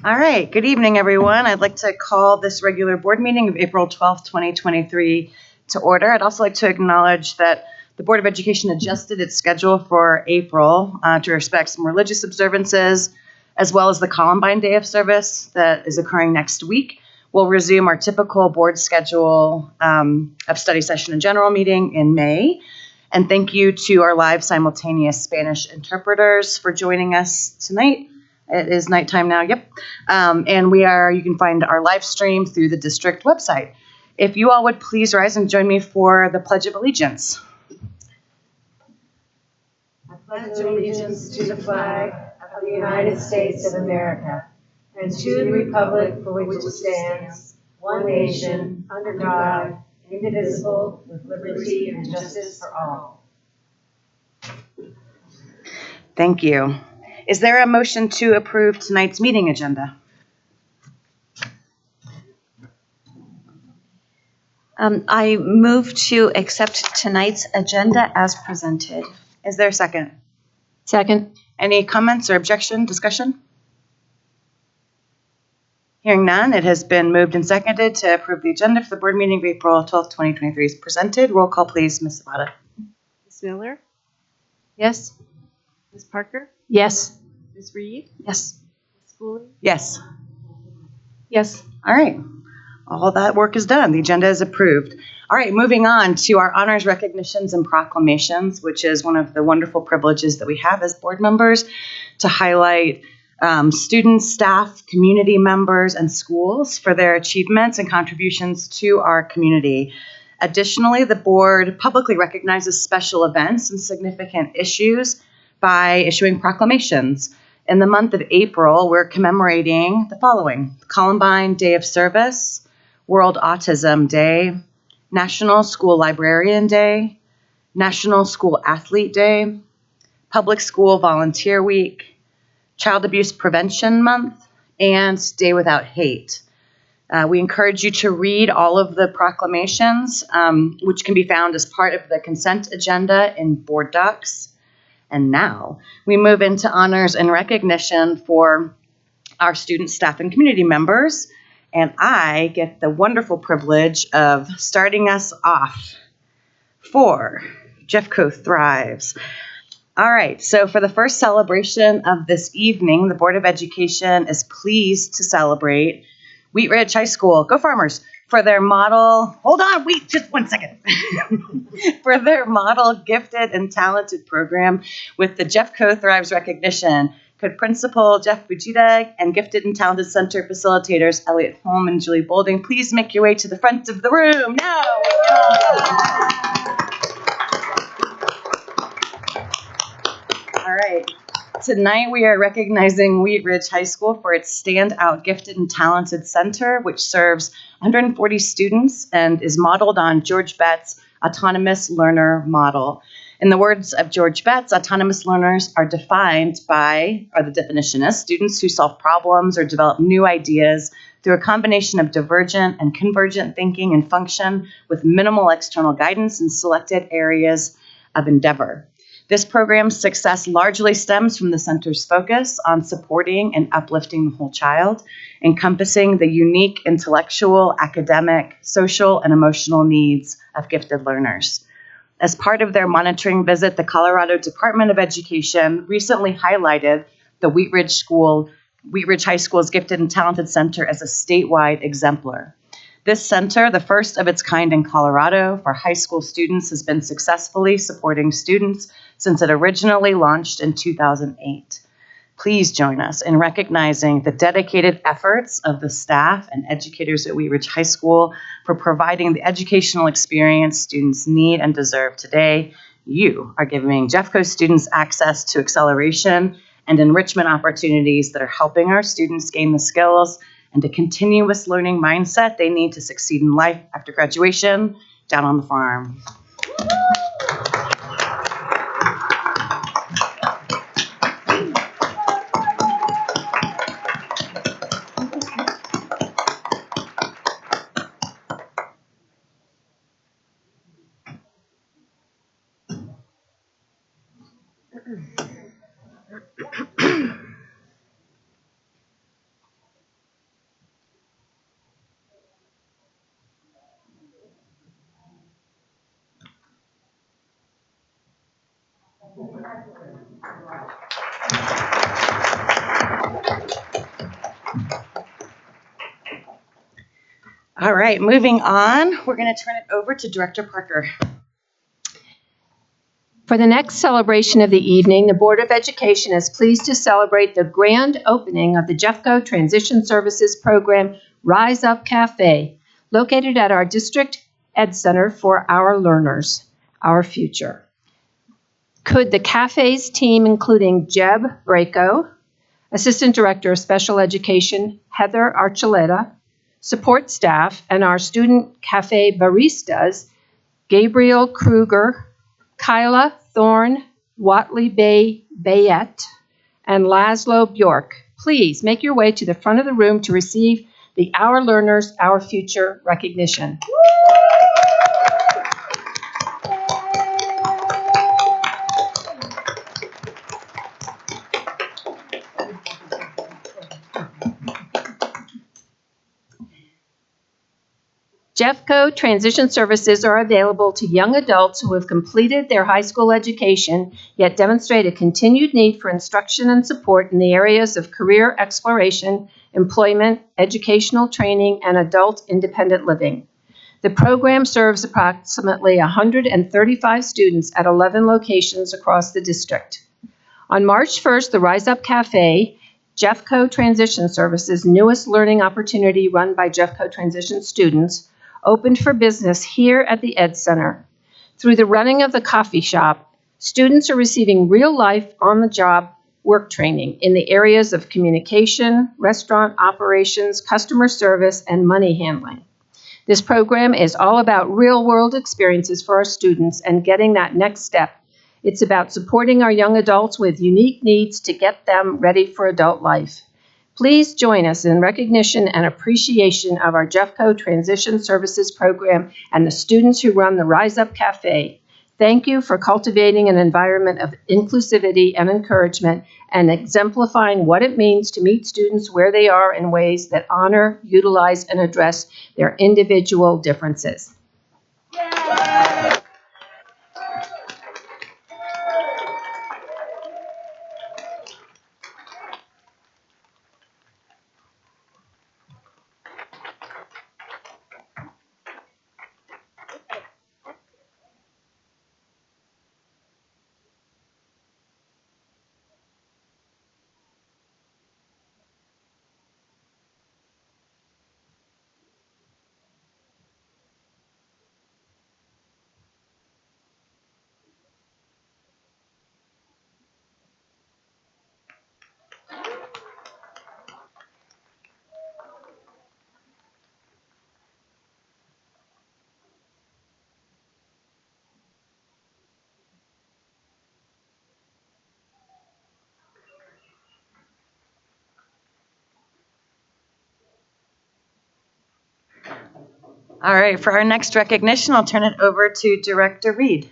All right, good evening, everyone. I'd like to call this regular board meeting of April 12th, 2023 to order. I'd also like to acknowledge that the Board of Education adjusted its schedule for April to respect some religious observances, as well as the Columbine Day of Service that is occurring next week. We'll resume our typical board schedule of study session and general meeting in May. And thank you to our live simultaneous Spanish interpreters for joining us tonight. It is nighttime now, yep. And you can find our live stream through the district website. If you all would please rise and join me for the Pledge of Allegiance. I pledge allegiance to the flag of the United States of America and to the republic for which it stands, one nation, under God, indivisible, with liberty and justice for all. Thank you. Is there a motion to approve tonight's meeting agenda? I move to accept tonight's agenda as presented. Is there a second? Second. Any comments or discussion? Hearing none, it has been moved and seconded to approve the agenda for the board meeting of April 12th, 2023 is presented. Roll call, please, Ms. Zapata. Ms. Miller? Yes. Ms. Parker? Yes. Ms. Reed? Yes. Ms. Foley? Yes. Yes. All right. All that work is done. The agenda is approved. All right, moving on to our honors, recognitions, and proclamations, which is one of the wonderful privileges that we have as board members to highlight students, staff, community members, and schools for their achievements and contributions to our community. Additionally, the board publicly recognizes special events and significant issues by issuing proclamations. In the month of April, we're commemorating the following: Columbine Day of Service, World Autism Day, National School Librarian Day, National School Athlete Day, Public School Volunteer Week, Child Abuse Prevention Month, and Day Without Hate. We encourage you to read all of the proclamations, which can be found as part of the consent agenda in board docs. And now we move into honors and recognition for our students, staff, and community members. And I get the wonderful privilege of starting us off for Jeffco Thrives. All right, so for the first celebration of this evening, the Board of Education is pleased to celebrate Wheat Ridge High School, go Farmers, for their model, just 1 second, for their model gifted and talented program with the Jeffco Thrives recognition. Could Principal Jeff Fujita and Gifted and Talented Center facilitators Elliot Holm and Julie Bolding please make your way to the front of the room now? All right. Tonight we are recognizing Wheat Ridge High School for its standout Gifted and Talented Center, which serves 140 students and is modeled on George Bett's autonomous learner model. In the words of George Betts, autonomous learners are defined by, or the definition is, students who solve problems or develop new ideas through a combination of divergent and convergent thinking and function with minimal external guidance in selected areas of endeavor. This program's success largely stems from the center's focus on supporting and uplifting the whole child, encompassing the unique intellectual, academic, social, and emotional needs of gifted learners. As part of their monitoring visit, the Colorado Department of Education recently highlighted the Wheat Ridge High School's Gifted and Talented Center as a statewide exemplar. This center, the first of its kind in Colorado for high school students, has been successfully supporting students since it originally launched in 2008. Please join us in recognizing the dedicated efforts of the staff and educators at Wheat Ridge High School for providing the educational experience students need and deserve today. You are giving Jeffco students access to acceleration and enrichment opportunities that are helping our students gain the skills and a continuous learning mindset they need to succeed in life after graduation down on the farm. All right, moving on, we're going to turn it over to Director Parker. For the next celebration of the evening, the Board of Education is pleased to celebrate the grand opening of the Jeffco Transition Services Program Rise Up Cafe, located at our District Ed Center for Our Learners, Our Future. Could the cafe's team, including Jeb Braco, Assistant Director of Special Education Heather Archuleta, support staff, and our student cafe baristas, Gabriel Kruger, Kyla Thorne, Watley Bay Bayette, and Laszlo Bjork, please make your way to the front of the room to receive the Our Learners, Our Future recognition. Jeffco Transition Services are available to young adults who have completed their high school education, yet demonstrate a continued need for instruction and support in the areas of career exploration, employment, educational training, and adult independent living. The program serves approximately 135 students at 11 locations across the district. On March 1st, the Rise Up Cafe, Jeffco Transition Services' newest learning opportunity run by Jeffco Transition students, opened for business here at the Ed Center. Through the running of the coffee shop, students are receiving real-life, on-the-job work training in the areas of communication, restaurant operations, customer service, and money handling. This program is all about real-world experiences for our students and getting that next step. It's about supporting our young adults with unique needs to get them ready for adult life. Please join us in recognition and appreciation of our Jeffco Transition Services Program and the students who run the Rise Up Cafe. Thank you for cultivating an environment of inclusivity and encouragement and exemplifying what it means to meet students where they are in ways that honor, utilize, and address their individual differences. Yay! All right, for our next recognition, I'll turn it over to Director Reed.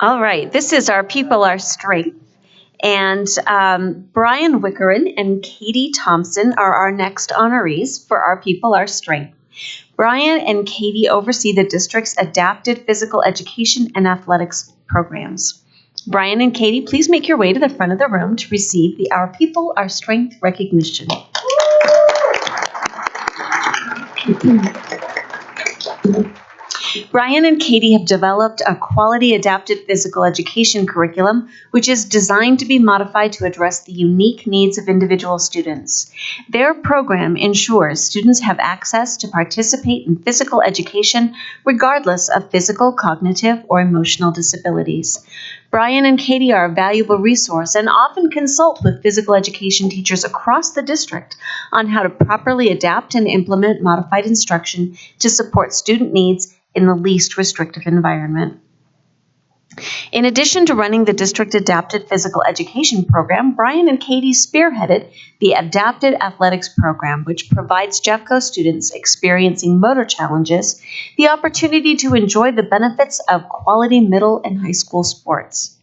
All right, this is Our People, Our Strength. And Brian Wickerin and Katie Thompson are our next honorees for Our People, Our Strength. Brian and Katie oversee the district's adapted physical education and athletics programs. Brian and Katie, please make your way to the front of the room to receive the Our People, Our Strength recognition. Brian and Katie have developed a quality adapted physical education curriculum, which is designed to be modified to address the unique needs of individual students. Their program ensures students have access to participate in physical education regardless of physical, cognitive, or emotional disabilities. Brian and Katie are a valuable resource and often consult with physical education teachers across the district on how to properly adapt and implement modified instruction to support student needs in the least restrictive environment. In addition to running the district adapted physical education program, Brian and Katie spearheaded the Adapted Athletics program, which provides Jeffco students experiencing motor challenges the opportunity to enjoy the benefits of quality middle and high school sports.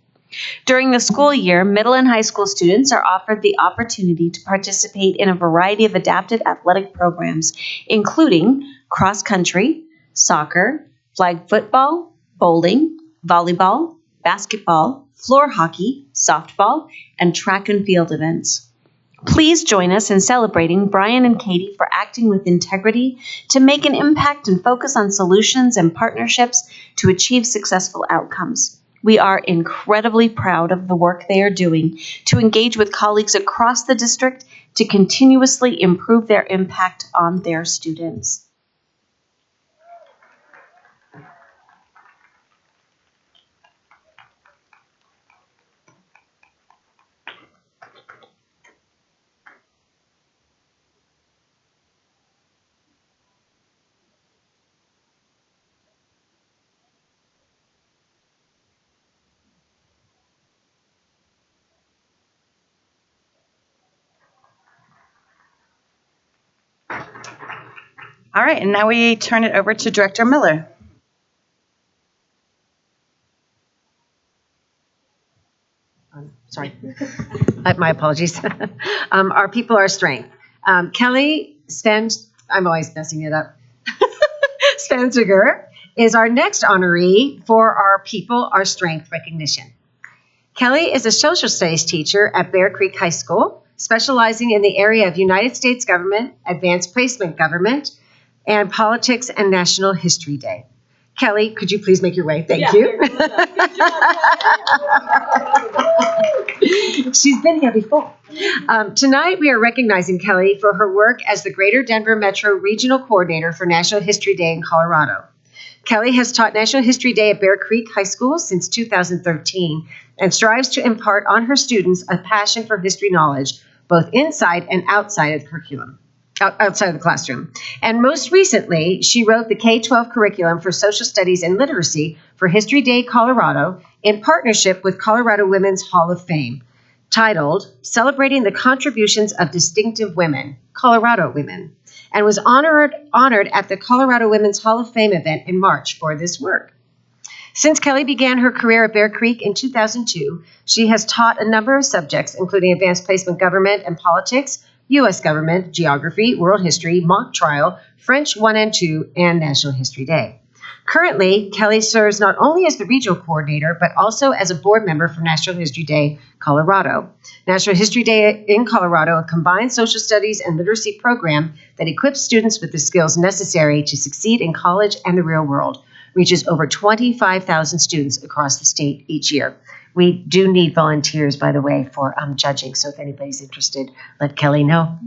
During the school year, middle and high school students are offered the opportunity to participate in a variety of adapted athletic programs, including cross country, soccer, flag football, bowling, volleyball, basketball, floor hockey, softball, and track and field events. Please join us in celebrating Brian and Katie for acting with integrity to make an impact and focus on solutions and partnerships to achieve successful outcomes. We are incredibly proud of the work they are doing to engage with colleagues across the district to continuously improve their impact on their students. All right, and now we turn it over to Director Miller. Sorry, my apologies. Our people, our strength. Kelly I'm always messing it up. Spenziger is our next honoree for our people, our strength recognition. Kelly is a social studies teacher at Bear Creek High School, specializing in the area of United States government, advanced placement government, and politics and National History Day. Kelly, could you please make your way? Thank you. She's been here before. Tonight, we are recognizing Kelly for her work as the Greater Denver Metro Regional Coordinator for National History Day in Colorado. Kelly has taught National History Day at Bear Creek High School since 2013 and strives to impart on her students a passion for history knowledge, both inside and outside of the curriculum. Outside of the classroom. And most recently, she wrote the K-12 curriculum for social studies and literacy for History Day Colorado in partnership with Colorado Women's Hall of Fame, titled Celebrating the Contributions of Distinctive Women, Colorado Women, and was honored at the Colorado Women's Hall of Fame event in March for this work. Since Kelly began her career at Bear Creek in 2002, she has taught a number of subjects, including advanced placement government and politics, U.S. government, geography, world history, mock trial, French 1 and 2, and National History Day. Currently, Kelly serves not only as the regional coordinator, but also as a board member for National History Day Colorado. National History Day in Colorado, a combined social studies and literacy program that equips students with the skills necessary to succeed in college and the real world, reaches over 25,000 students across the state each year. We do need volunteers, by the way, for judging, so if anybody's interested, let Kelly know.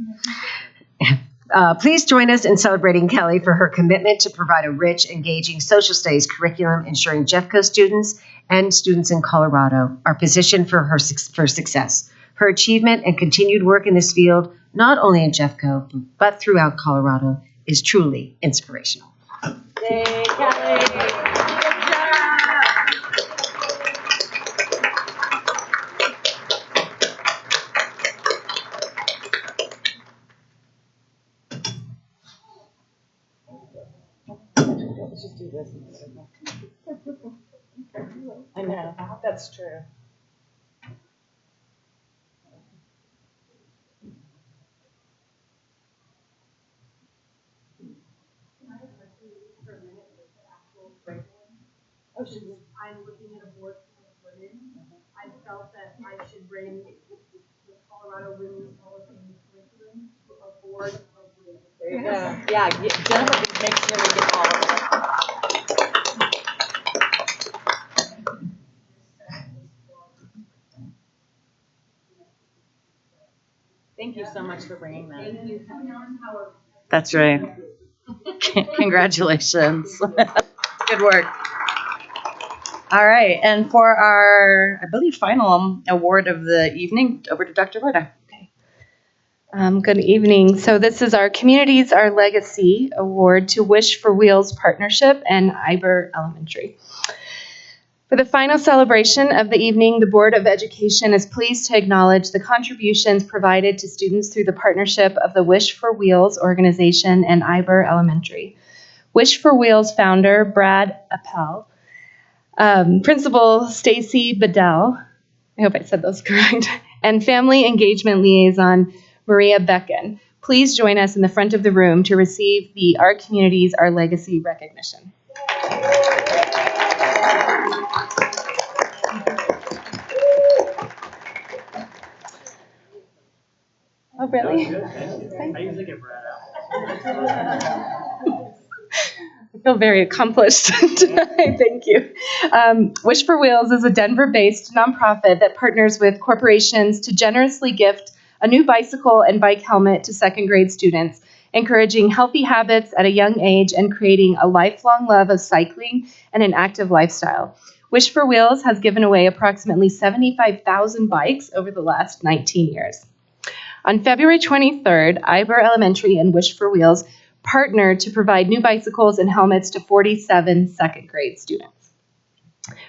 Please join us in celebrating Kelly for her commitment to provide a rich, engaging social studies curriculum, ensuring Jeffco students and students in Colorado are positioned for success. Her achievement and continued work in this field, not only in Jeffco, but throughout Colorado, is truly inspirational. Yay, Kelly! I know, that's true. I'm looking at a board full of women. I felt that I should bring the Colorado Women's Hall of Fame curriculum to a board of women. There you go. Yeah, Jennifer can make sure we get all of it. Thank you so much for bringing that. Thank you. That's right. Congratulations. Good work. All right, and for our, I believe, final award of the evening, over to Dr. Rhoda. Good evening. So this is our Communities Our Legacy Award to Wish for Wheels Partnership and Iber Elementary. For the final celebration of the evening, the Board of Education is pleased to acknowledge the contributions provided to students through the partnership of the Wish for Wheels organization and Iber Elementary. Wish for Wheels founder Brad Appel, Principal Stacy Bedell, I hope I said those correct, and Family Engagement Liaison Maria Becken. Please join us in the front of the room to receive the Our Communities, Our Legacy recognition. Oh, really? I usually get Brad out. I feel very accomplished tonight. Thank you. Wish for Wheels is a Denver-based nonprofit that partners with corporations to generously gift a new bicycle and bike helmet to second grade students, encouraging healthy habits at a young age and creating a lifelong love of cycling and an active lifestyle. Wish for Wheels has given away approximately 75,000 bikes over the last 19 years. On February 23rd, Iber Elementary and Wish for Wheels partnered to provide new bicycles and helmets to 47 second grade students.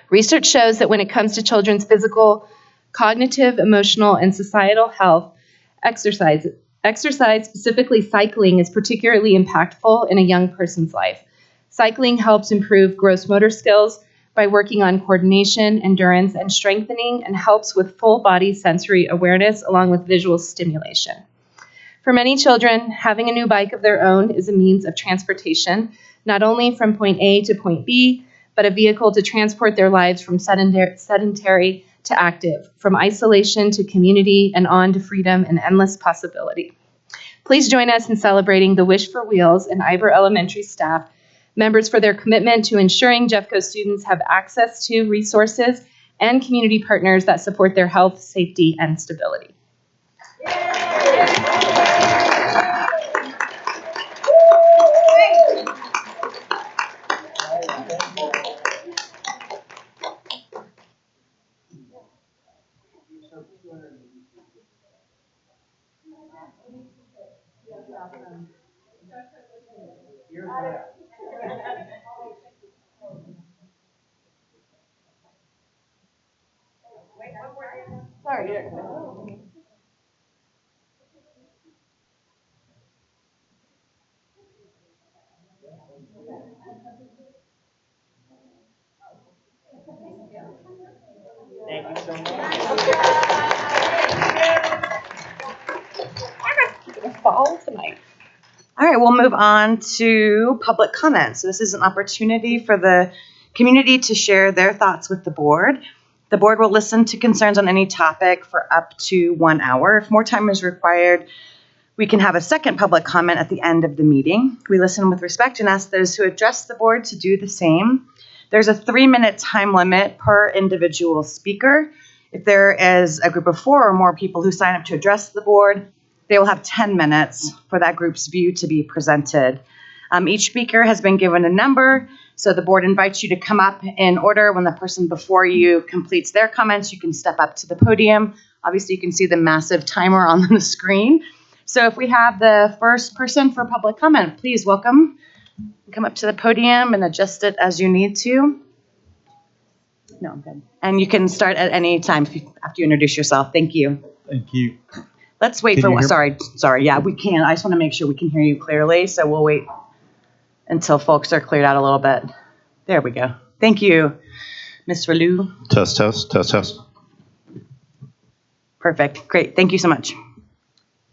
Research shows that when it comes to children's physical, cognitive, emotional, and societal health, exercise, specifically cycling, is particularly impactful in a young person's life. Cycling helps improve gross motor skills by working on coordination, endurance, and strengthening, and helps with full body sensory awareness along with visual stimulation. For many children, having a new bike of their own is a means of transportation, not only from point A to point B, but a vehicle to transport their lives from sedentary to active, from isolation to community, and on to freedom and endless possibility. Please join us in celebrating the Wish for Wheels and Iber Elementary staff members for their commitment to ensuring Jeffco students have access to resources and community partners that support their health, safety, and stability. Thank you so much. Fall tonight. All right, we'll move on to public comments. So this is an opportunity for the community to share their thoughts with the board. The board will listen to concerns on any topic for up to 1 hour. If more time is required, we can have a second public comment at the end of the meeting. We listen with respect and ask those who address the board to do the same. There's a 3-minute time limit per individual speaker. If there is a group of 4 or more people who sign up to address the board, they will have 10 minutes for that group's view to be presented. Each speaker has been given a number, so the board invites you to come up in order. When the person before you completes their comments, you can step up to the podium. Obviously, you can see the massive timer on the screen. So if we have the first person for public comment, please welcome. Come up to the podium and adjust it as you need to. No, I'm good. And you can start at any time after you introduce yourself. Thank you. Thank you. Let's wait for, sorry. Yeah, we can. I just want to make sure we can hear you clearly. So we'll wait until folks are cleared out a little bit. There we go. Thank you, Ms. Relu. Test. Perfect. Great. Thank you so much.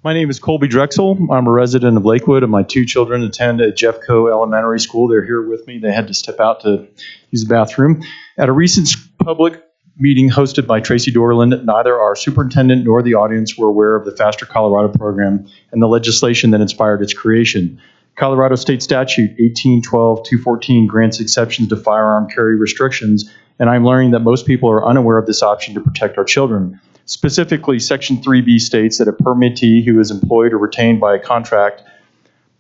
My name is Colby Drexel. I'm a resident of Lakewood, and my 2 children attend at Jeffco Elementary School. They're here with me. They had to step out to use the bathroom. At a recent public meeting hosted by Tracy Dorland, neither our superintendent nor the audience were aware of the Faster Colorado program and the legislation that inspired its creation. Colorado State Statute 1812-214 grants exceptions to firearm carry restrictions, and I'm learning that most people are unaware of this option to protect our children. Specifically, Section 3B states that a permittee who is employed or retained by a contract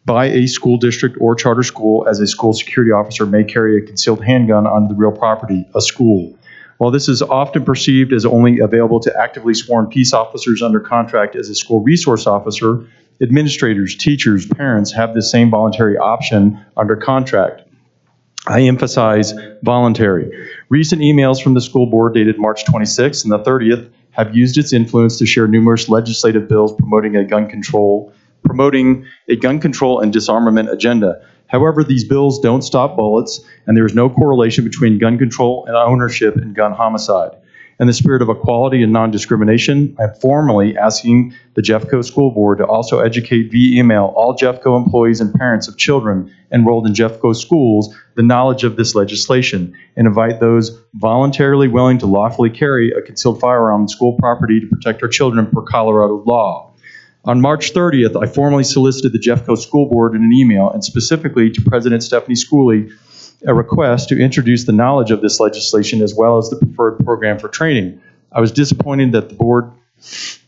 by a school district or charter school as a school security officer may carry a concealed handgun onto the real property, a school. While this is often perceived as only available to actively sworn peace officers under contract as a school resource officer, administrators, teachers, parents have the same voluntary option under contract. I emphasize voluntary. Recent emails from the school board dated March 26th and the 30th have used its influence to share numerous legislative bills promoting a gun control and disarmament agenda. However, these bills don't stop bullets, and there is no correlation between gun control and ownership and gun homicide. In the spirit of equality and non-discrimination, I'm formally asking the Jeffco School Board to also educate via email all Jeffco employees and parents of children enrolled in Jeffco schools the knowledge of this legislation, and invite those voluntarily willing to lawfully carry a concealed firearm on school property to protect our children per Colorado law. On March 30th, I formally solicited the Jeffco School Board in an email, and specifically to President Stephanie Schooley, a request to introduce the knowledge of this legislation as well as the preferred program for training. I was disappointed that the board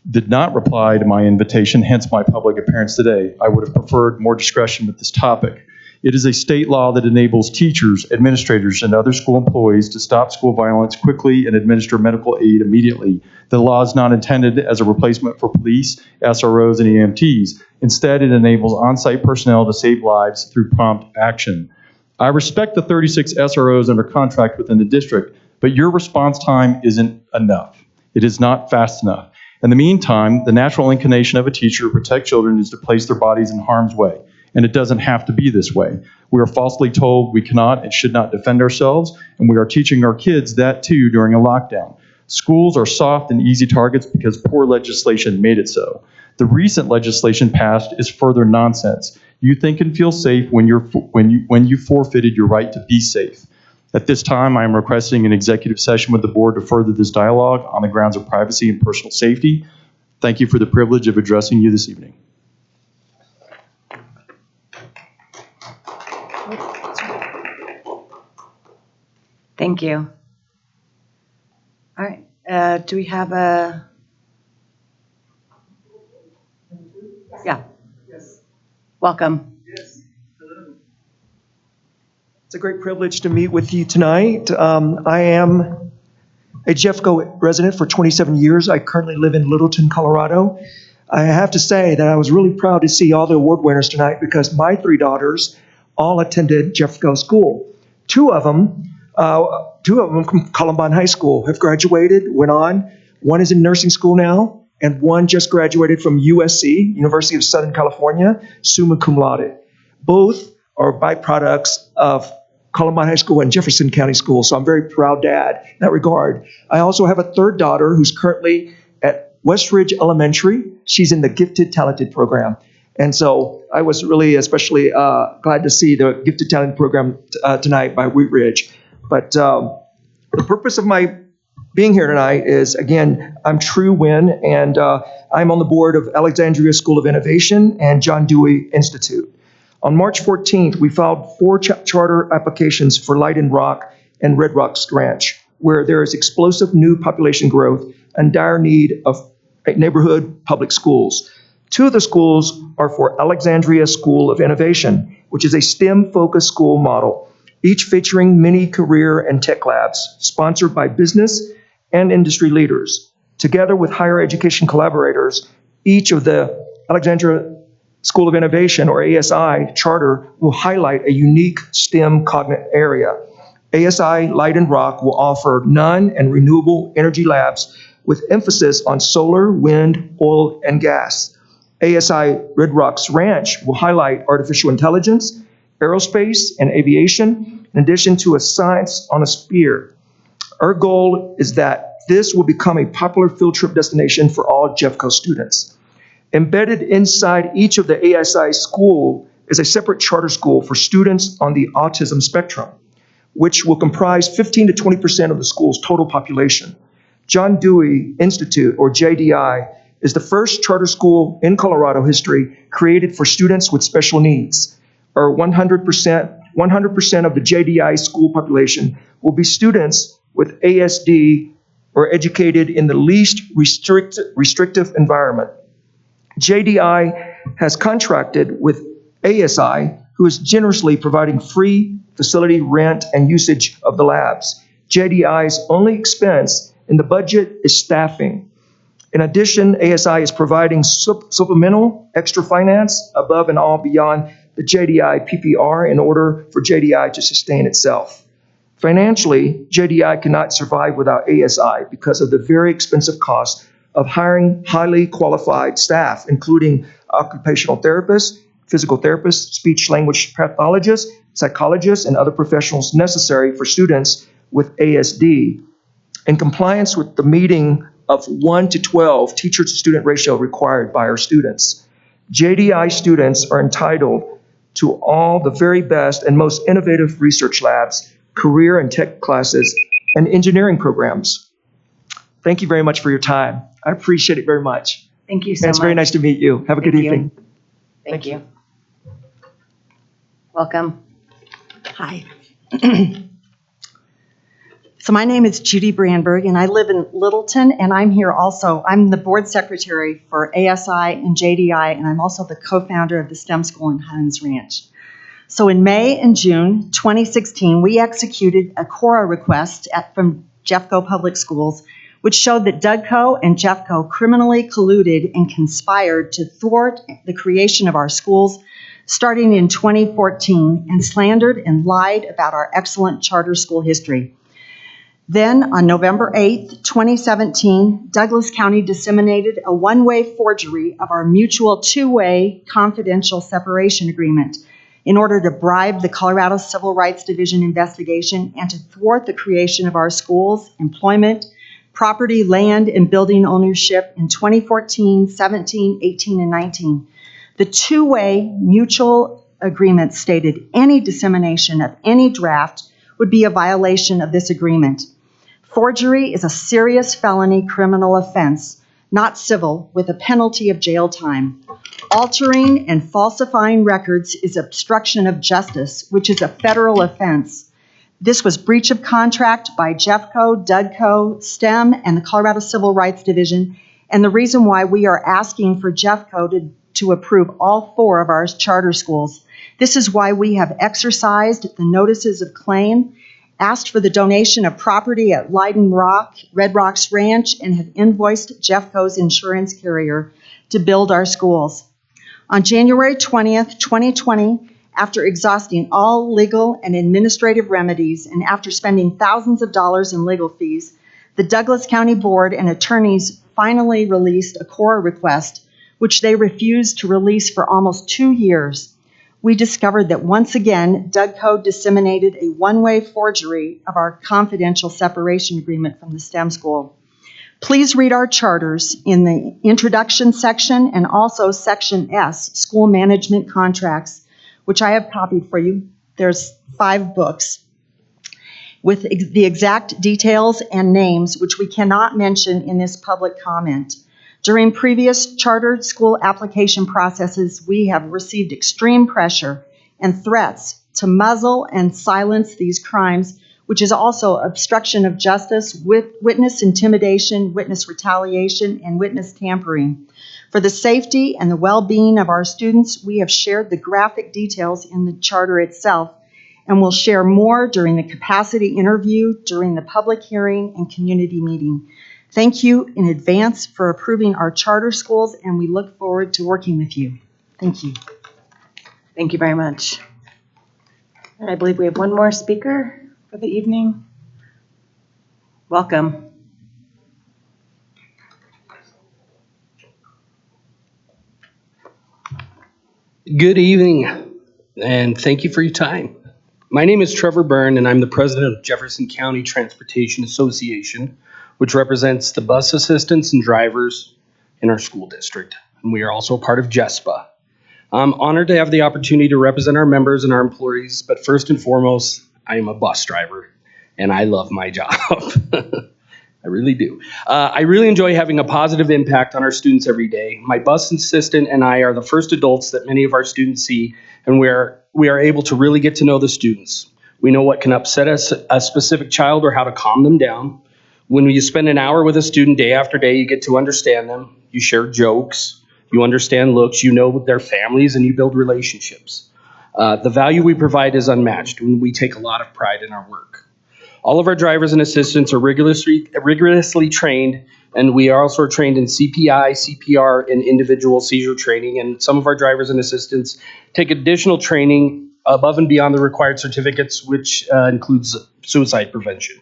did not reply to my invitation, hence my public appearance today. I would have preferred more discretion with this topic. It is a state law that enables teachers, administrators, and other school employees to stop school violence quickly and administer medical aid immediately. The law is not intended as a replacement for police, SROs, and EMTs. Instead, it enables on-site personnel to save lives through prompt action. I respect the 36 SROs under contract within the district, but your response time isn't enough. It is not fast enough. In the meantime, the natural inclination of a teacher to protect children is to place their bodies in harm's way, and it doesn't have to be this way. We are falsely told we cannot and should not defend ourselves, and we are teaching our kids that too during a lockdown. Schools are soft and easy targets because poor legislation made it so. The recent legislation passed is further nonsense. You think and feel safe when you forfeited your right to be safe. At this time, I am requesting an executive session with the board to further this dialogue on the grounds of privacy and personal safety. Thank you for the privilege of addressing you this evening. Thank you. All right. Do we have a? Yeah. Yes. Welcome. Yes. Hello. It's a great privilege to meet with you tonight. I am a Jeffco resident for 27 years. I currently live in Littleton, Colorado. I have to say that I was really proud to see all the award winners tonight because my 3 daughters all attended Jeffco School. Two of them from Columbine High School have graduated, went on. One is in nursing school now, and one just graduated from USC, University of Southern California, summa cum laude. Both are byproducts of Columbine High School and Jefferson County School, so I'm very proud dad in that regard. I also have a third daughter who's currently at Westridge Elementary. She's in the Gifted Talented program. And so I was really especially glad to see the Gifted Talent program tonight by Wheat Ridge. But the purpose of my being here tonight is, again, I'm True Win, and I'm on the board of Alexandria School of Innovation and John Dewey Institute. On March 14th, we filed 4 charter applications for Light & Rock and Red Rocks Ranch, where there is explosive new population growth and dire need of neighborhood public schools. 2 of the schools are for Alexandria School of Innovation, which is a STEM-focused school model, each featuring many career and tech labs, sponsored by business and industry leaders. Together with higher education collaborators, each of the Alexandria School of Innovation, or ASI, charter will highlight a unique STEM cognate area. ASI Light & Rock will offer non- and renewable energy labs with emphasis on solar, wind, oil, and gas. ASI Red Rocks Ranch will highlight artificial intelligence, aerospace, and aviation, in addition to a science on a spear. Our goal is that this will become a popular field trip destination for all Jeffco students. Embedded inside each of the ASI school is a separate charter school for students on the autism spectrum, which will comprise 15 to 20% of the school's total population. John Dewey Institute, or JDI, is the first charter school in Colorado history created for students with special needs. Or 100% of the JDI school population will be students with ASD or educated in the least restrictive environment. JDI has contracted with ASI, who is generously providing free facility rent and usage of the labs. JDI's only expense in the budget is staffing. In addition, ASI is providing supplemental extra finance above and all beyond the JDI PPR in order for JDI to sustain itself. Financially, JDI cannot survive without ASI because of the very expensive cost of hiring highly qualified staff, including occupational therapists, physical therapists, speech-language pathologists, psychologists, and other professionals necessary for students with ASD. in compliance with the meeting of 1 to 12 teacher-to-student ratio required by our students. JDI students are entitled to all the very best and most innovative research labs, career and tech classes, and engineering programs. Thank you very much for your time. I appreciate it very much. Thank you so And much. it's very nice to meet you. Have a good Thank you. evening. Thank you. Welcome. Hi. So my name is Judy Brandberg, and I live in Littleton, and I'm here also. I'm the board secretary for ASI and JDI, and I'm also the co-founder of the STEM School in Highlands Ranch. So in May and June 2016, we executed a CORA request from Jeffco Public Schools, which showed that Dougco and Jeffco criminally colluded and conspired to thwart the creation of our schools starting in 2014 and slandered and lied about our excellent charter school history. Then, on November 8th, 2017, Douglas County disseminated a one-way forgery of our mutual two-way confidential separation agreement in order to bribe the Colorado Civil Rights Division investigation and to thwart the creation of our schools, employment, property, land, and building ownership in 2014, 17, 18, and 19. The two-way mutual agreement stated any dissemination of any draft would be a violation of this agreement. Forgery is a serious felony criminal offense, not civil, with a penalty of jail time. Altering and falsifying records is obstruction of justice, which is a federal offense. This was breach of contract by Jeffco, Dougco, STEM, and the Colorado Civil Rights Division, and the reason why we are asking for Jeffco to approve all 4 of our charter schools. This is why we have exercised the notices of claim, asked for the donation of property at Leiden Rock, Red Rocks Ranch, and have invoiced Jeffco's insurance carrier to build our schools. On January 20th, 2020, after exhausting all legal and administrative remedies and after spending thousands of dollars in legal fees, the Douglas County Board and attorneys finally released a CORA request, which they refused to release for almost 2 years. We discovered that once again, Dougco disseminated a one-way forgery of our confidential separation agreement from the STEM school. Please read our charters in the introduction section and also section S, school management contracts, which I have copied for you. There's 5 books with the exact details and names, which we cannot mention in this public comment. During previous charter school application processes, we have received extreme pressure and threats to muzzle and silence these crimes, which is also obstruction of justice, witness intimidation, witness retaliation, and witness tampering. For the safety and the well-being of our students, we have shared the graphic details in the charter itself, and will share more during the capacity interview, during the public hearing, and community meeting. Thank you in advance for approving our charter schools, and we look forward to working with you. Thank you. Thank you very much. And I believe we have one more speaker for the evening. Welcome. Good evening, and thank you for your time. My name is Trevor Byrne, and I'm the president of Jefferson County Transportation Association, which represents the bus assistants and drivers in our school district. And we are also a part of JESPA. I'm honored to have the opportunity to represent our members and our employees, but first and foremost, I am a bus driver, and I love my job. I really do. I really enjoy having a positive impact on our students every day. My bus assistant and I are the first adults that many of our students see, and we are able to really get to know the students. We know what can upset a specific child or how to calm them down. When you spend an hour with a student day after day, you get to understand them. You share jokes. You understand looks. You know their families, and you build relationships. The value we provide is unmatched, and we take a lot of pride in our work. All of our drivers and assistants are rigorously trained, and we are also trained in CPI, CPR, and individual seizure training. And some of our drivers and assistants take additional training above and beyond the required certificates, which includes suicide prevention.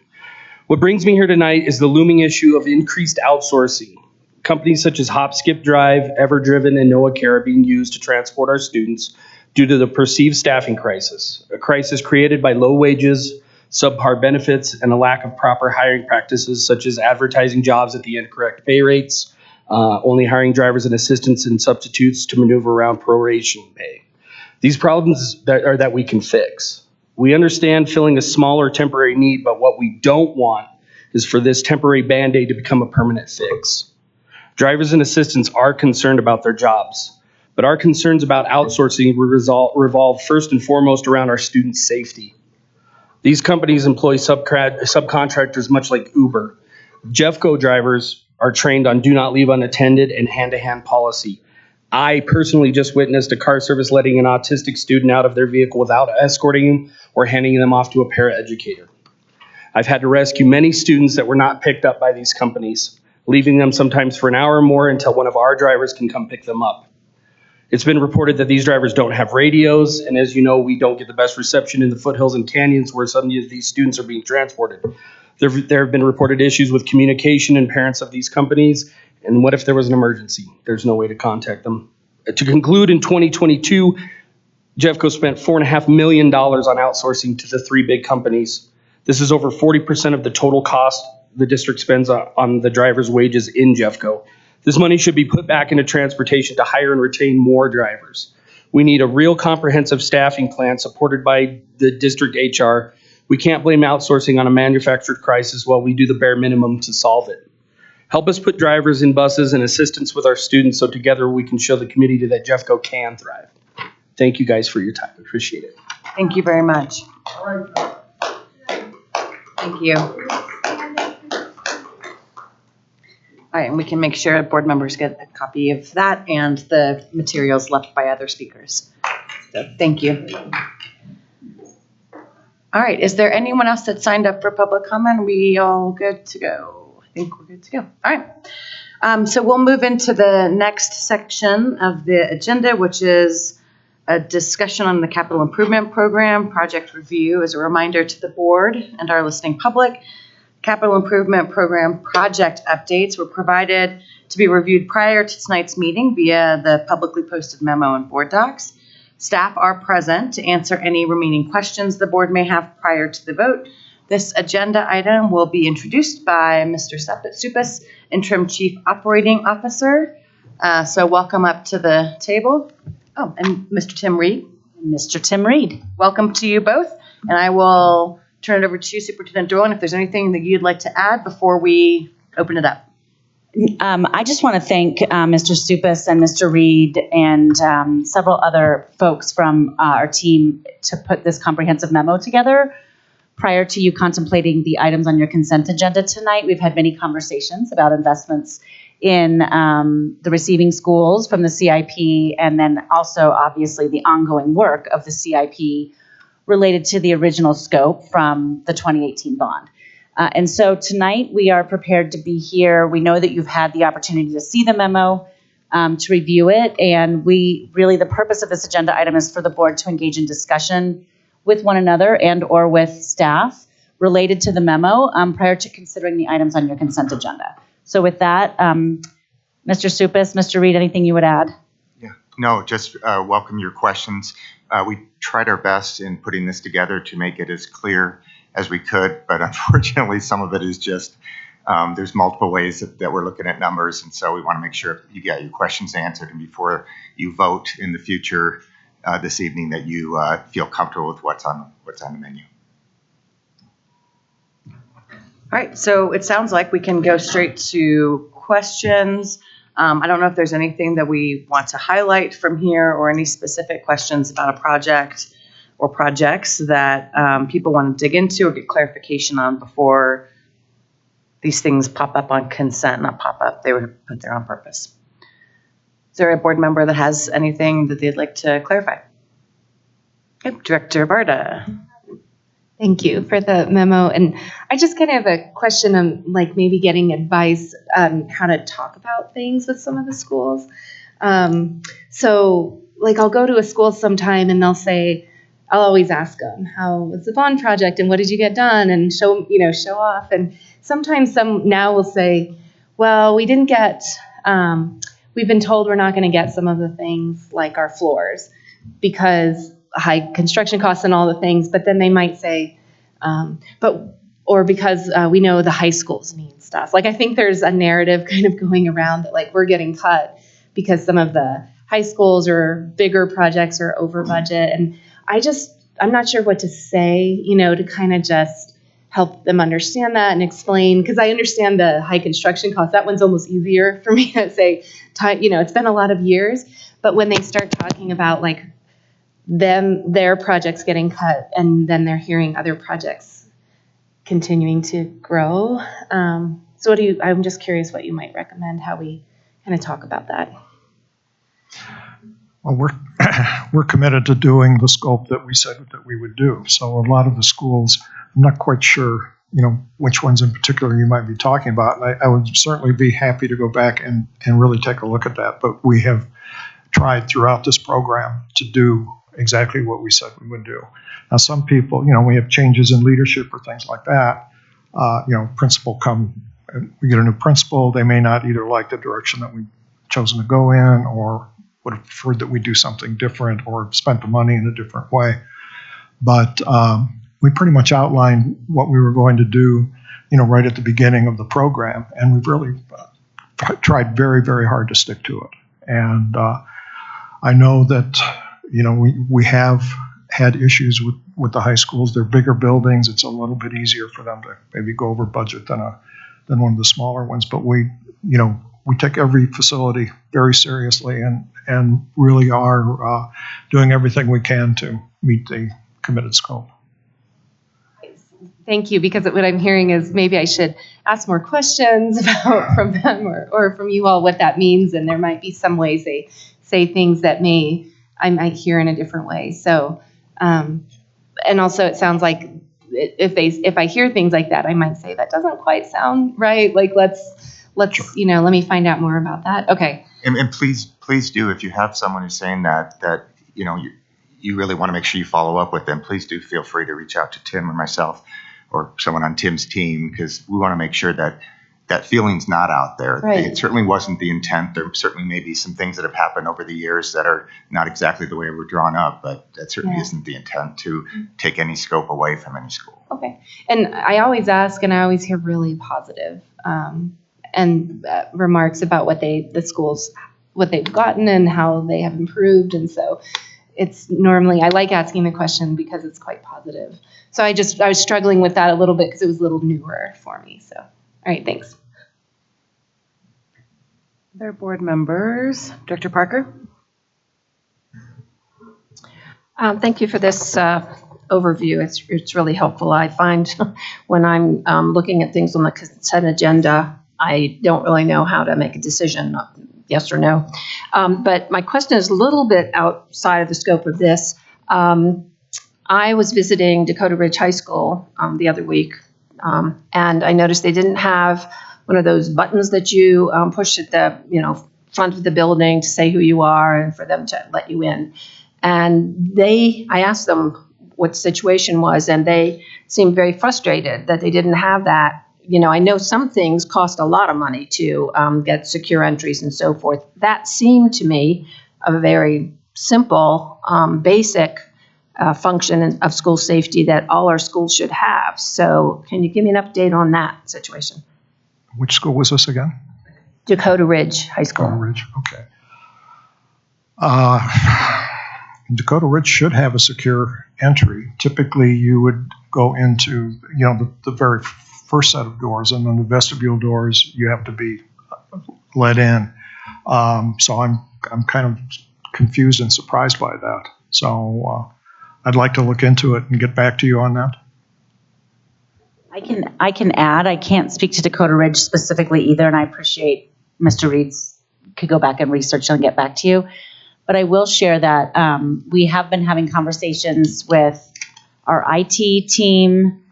What brings me here tonight is the looming issue of increased outsourcing. Companies such as Hop, Skip, Drive, Everdriven, and NoahCare are being used to transport our students due to the perceived staffing crisis, a crisis created by low wages, subpar benefits, and a lack of proper hiring practices such as advertising jobs at the incorrect pay rates, only hiring drivers and assistants and substitutes to maneuver around proration pay. These problems that we can fix. We understand filling a smaller temporary need, but what we don't want is for this temporary Band-Aid to become a permanent fix. Drivers and assistants are concerned about their jobs, but our concerns about outsourcing revolve first and foremost around our students' safety. These companies employ subcontractors much like Uber. Jeffco drivers are trained on do not leave unattended and hand-to-hand policy. I personally just witnessed a car service letting an autistic student out of their vehicle without escorting him or handing them off to a paraeducator. I've had to rescue many students that were not picked up by these companies, leaving them sometimes for an hour or more until one of our drivers can come pick them up. It's been reported that these drivers don't have radios, and as you know, we don't get the best reception in the foothills and canyons where some of these students are being transported. There have been reported issues with communication and parents of these companies, and what if there was an emergency? There's no way to contact them. To conclude, in 2022, Jeffco spent $4.5 million on outsourcing to the three big companies. This is over 40% of the total cost the district spends on the drivers' wages in Jeffco. This money should be put back into transportation to hire and retain more drivers. We need a real comprehensive staffing plan supported by the district HR. We can't blame outsourcing on a manufactured crisis while we do the bare minimum to solve it. Help us put drivers in buses and assistance with our students so together we can show the community that Jeffco can thrive. Thank you guys for your time. I appreciate it. Thank you very much. Thank you. All right, and we can make sure board members get a copy of that and the materials left by other speakers. So thank you. All right, is there anyone else that signed up for public comment? We all good to go? I think we're good to go. All right. So we'll move into the next section of the agenda, which is a discussion on the capital improvement program project review. As a reminder to the board and our listening public, capital improvement program project updates were provided to be reviewed prior to tonight's meeting via the publicly posted memo and board docs. Staff are present to answer any remaining questions the board may have prior to the vote. This agenda item will be introduced by Mr. Supis, Interim Chief Operating Officer. So welcome up to the table. Oh, and Mr. Tim Reed. Mr. Tim Reed. Welcome to you both. And I will turn it over to you, Superintendent Doran, if there's anything that you'd like to add before we open it up. I just want to thank Mr. Supis and Mr. Reed and several other folks from our team to put this comprehensive memo together. Prior to you contemplating the items on your consent agenda tonight, we've had many conversations about investments in the receiving schools from the CIP, and then also obviously the ongoing work of the CIP related to the original scope from the 2018 bond. And so tonight we are prepared to be here. We know that you've had the opportunity to see the memo, to review it, and the purpose of this agenda item is for the board to engage in discussion with one another and or with staff related to the memo prior to considering the items on your consent agenda. So with that, Mr. Supis, Mr. Reed, anything you would add? Yeah, no, just welcome your questions. We tried our best in putting this together to make it as clear as we could, but unfortunately some of it is just, there's multiple ways that we're looking at numbers, and so we want to make sure you get your questions answered, and before you vote in the future this evening that you feel comfortable with what's on the menu. All right, so it sounds like we can go straight to questions. I don't know if there's anything that we want to highlight from here or any specific questions about a project or projects that people want to dig into or get clarification on before these things pop up on consent. Not pop up, they were put there on purpose. Is there a board member that has anything that they'd like to clarify? Yep, Director Varda. Thank you for the memo. And I just kind of have a question on maybe getting advice on how to talk about things with some of the schools. So I'll go to a school sometime and they'll say, I'll always ask them, how was the bond project and what did you get done, and show off. And sometimes some now will say, well, we didn't get, we've been told we're not going to get some of the things like our floors because high construction costs and all the things, but then they might say, or because we know the high schools need stuff. Like, I think there's a narrative kind of going around that, like, we're getting cut because some of the high schools or bigger projects are over budget. And I'm not sure what to say, to kind of just help them understand that and explain, because I understand the high construction costs. That one's almost easier for me to say, it's been a lot of years. But when they start talking about, like, their projects getting cut, and then they're hearing other projects continuing to grow. So I'm just curious what you might recommend, how we kind of talk about that. Well, we're committed to doing the scope that we said that we would do. So a lot of the schools, I'm not quite sure, which ones in particular you might be talking about. And I would certainly be happy to go back and really take a look at that. But we have tried throughout this program to do exactly what we said we would do. Now, some people, we have changes in leadership or things like that. We get a new principal. They may not either like the direction that we've chosen to go in, or would have preferred that we do something different or spent the money in a different way. But we pretty much outlined what we were going to do, right at the beginning of the program. And we've really tried very, very hard to stick to it. And I know that, we have had issues with the high schools. They're bigger buildings. It's a little bit easier for them to maybe go over budget than one of the smaller ones. But we take every facility very seriously and really are doing everything we can to meet the committed scope. Thank you, because what I'm hearing is maybe I should ask more questions from them or from you all what that means, and there might be some ways they say things that I might hear in a different way. So, and also it sounds like if I hear things like that, I might say that doesn't quite sound right. Like let's let me find out more about that. Okay. And please do, if you have someone who's saying that you really want to make sure you follow up with them, please do feel free to reach out to Tim or myself or someone on Tim's team, because we want to make sure that feeling's not out there. Right. It certainly wasn't the intent. There certainly may be some things that have happened over the years that are not exactly the way we're drawn up, but that certainly isn't the intent to take any scope away from any school. Okay. And I always ask, and I always hear really positive and remarks about what they've gotten and how they have improved. And so it's normally, I like asking the question because it's quite positive. So I was struggling with that a little bit because it was a little newer for me. So, all right, thanks. Other board members, Director Parker? Thank you for this overview. It's really helpful. I find when I'm looking at things on the consent agenda, I don't really know how to make a decision, yes or no. But my question is a little bit outside of the scope of this. I was visiting Dakota Ridge High School the other week, and I noticed they didn't have one of those buttons that you push at the front of the building to say who you are and for them to let you in. And I asked them what the situation was, and they seemed very frustrated that they didn't have that. I know some things cost a lot of money to get secure entries and so forth. That seemed to me a very simple, basic function of school safety that all our schools should have. So can you give me an update on that situation? Which school was this again? Dakota Ridge High School. Dakota Ridge, okay. Dakota Ridge should have a secure entry. Typically, you would go into the very first set of doors, and then the vestibule doors you have to be let in. So I'm kind of confused and surprised by that. So I'd like to look into it and get back to you on that. I can add. I can't speak to Dakota Ridge specifically either, and I appreciate Mr. Reed's could go back and research and get back to you. But I will share that we have been having conversations with our IT team,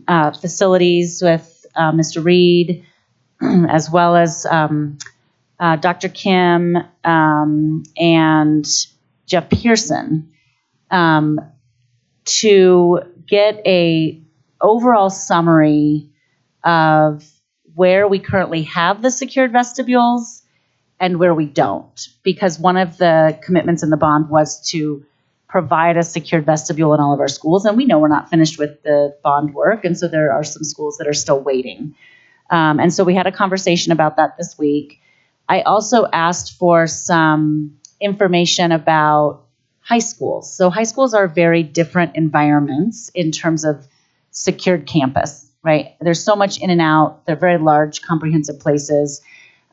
facilities with Mr. Reed, as well as Dr. Kim and Jeff Pearson, to get a overall summary of where we currently have the secured vestibules and where we don't, because one of the commitments in the bond was to provide a secured vestibule in all of our schools. And we know we're not finished with the bond work, and so there are some schools that are still waiting. And so we had a conversation about that this week. I also asked for some information about high schools. So high schools are very different environments in terms of secured campus, right? There's so much in and out. They're very large, comprehensive places.